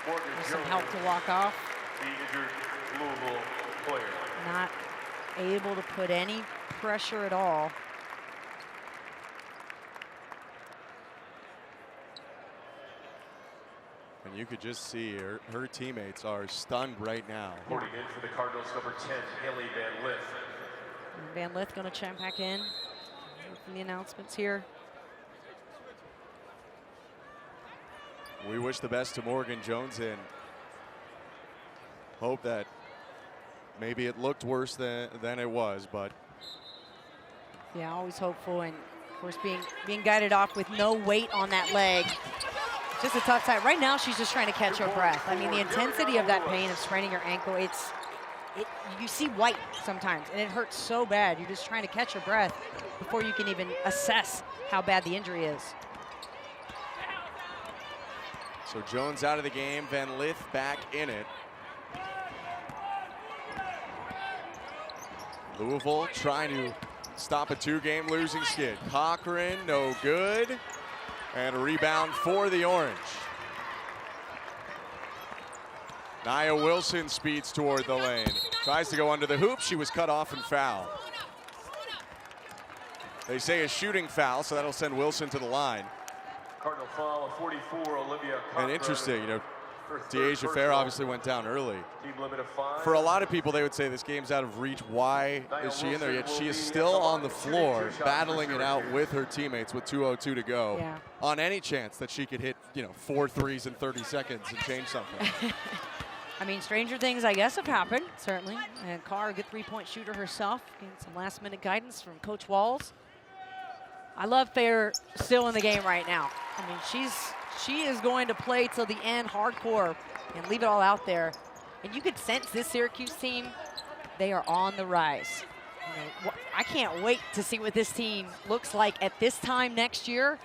With some help to walk off. The injured Louisville player. Not able to put any pressure at all. And you could just see her teammates are stunned right now. Reporting in for the Cardinals, number 10, Haley Van Lith. Van Lith going to check back in from the announcements here. We wish the best to Morgan Jones and hope that maybe it looked worse than it was, but. Yeah, always hopeful, and of course being guided off with no weight on that leg. Just a tough time. Right now, she's just trying to catch her breath. I mean, the intensity of that pain of spraining your ankle, you see white sometimes, and it hurts so bad. You're just trying to catch your breath before you can even assess how bad the injury is. So Jones out of the game, Van Lith back in it. Louisville trying to stop a 2-game losing skid. Cochran, no good. And a rebound for the Orange. Nia Wilson speeds toward the lane. Tries to go under the hoop. She was cut off and fouled. They say a shooting foul, so that'll send Wilson to the line. Cardinal foul of 44, Olivia Cochran. And interesting, you know, Dyaisha Fair obviously went down early. Team limit of 5. For a lot of people, they would say this game's out of reach. Why is she in there? Yet she is still on the floor, battling it out with her teammates with 2:02 to go. Yeah. On any chance that she could hit, you know, 4 threes in 30 seconds and change something. I mean, stranger things, I guess, have happened, certainly. And Carr, a good 3-point shooter herself, getting some last-minute guidance from Coach Walls. I love Fair still in the game right now. I mean, she is going to play till the end, hardcore, and leave it all out there. And you could sense this Syracuse team, they are on the rise. You know, I can't wait to see what this team looks like at this time next year.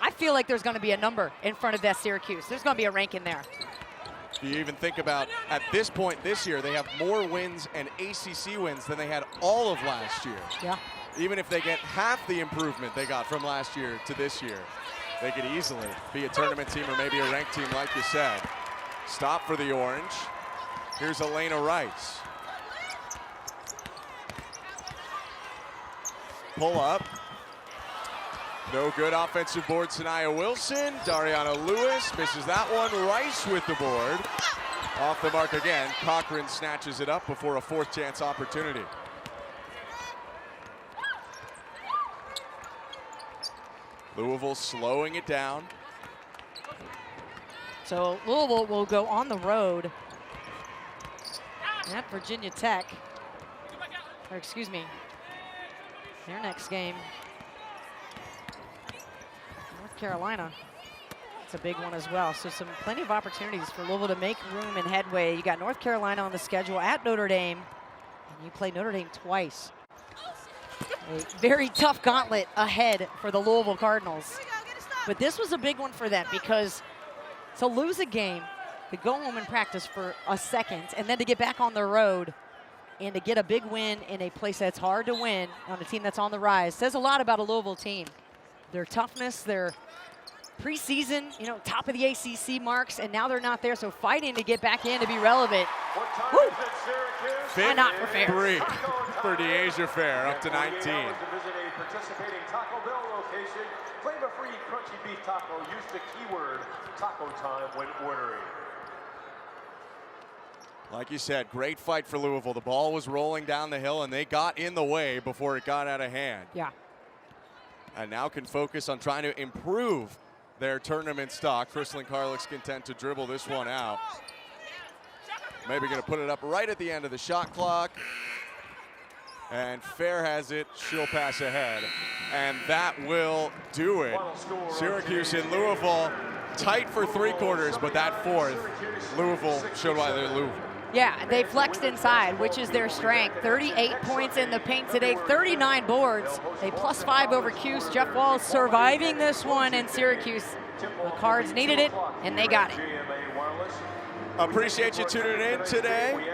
I feel like there's going to be a number in front of that Syracuse. There's going to be a rank in there. You even think about, at this point this year, they have more wins and ACC wins than they had all of last year. Yeah. Even if they get half the improvement they got from last year to this year, they could easily be a tournament team or maybe a ranked team, like you said. Stop for the Orange. Here's Elena Rice. Pull up. No good offensive board to Nia Wilson. Dariana Lewis misses that one. Rice with the board. Off the mark again. Cochran snatches it up before a 4th chance opportunity. Louisville slowing it down. So Louisville will go on the road at Virginia Tech. Or excuse me, their next game, North Carolina. That's a big one as well. So plenty of opportunities for Louisville to make room and headway. You got North Carolina on the schedule at Notre Dame, and you play Notre Dame twice. A very tough gauntlet ahead for the Louisville Cardinals. But this was a big one for them because to lose a game, to go home and practice for a second, and then to get back on the road and to get a big win in a place that's hard to win on a team that's on the rise says a lot about a Louisville team. Their toughness, their preseason, top of the ACC marks, and now they're not there, so fighting to get back in to be relevant. Woo! Why not for Fair? 3 for Dyaisha Fair, up to 19. Visit a participating Taco Bell location. Flavor-free crunchy beef taco. Use the keyword taco time when ordering. Like you said, great fight for Louisville. The ball was rolling down the hill, and they got in the way before it got out of hand. Yeah. And now can focus on trying to improve their tournament stock. Chrislyn Carr looks content to dribble this one out. Maybe going to put it up right at the end of the shot clock. And Fair has it. She'll pass ahead. And that will do it. Syracuse and Louisville tight for 3 quarters, but that fourth, Louisville showed why they're Louisville. Yeah, they flexed inside, which is their strength. 38 points in the paint today, 39 boards. A +5 over Cuse. Jeff Walls surviving this one in Syracuse. The Cards needed it, and they got it. Appreciate you tuning in today.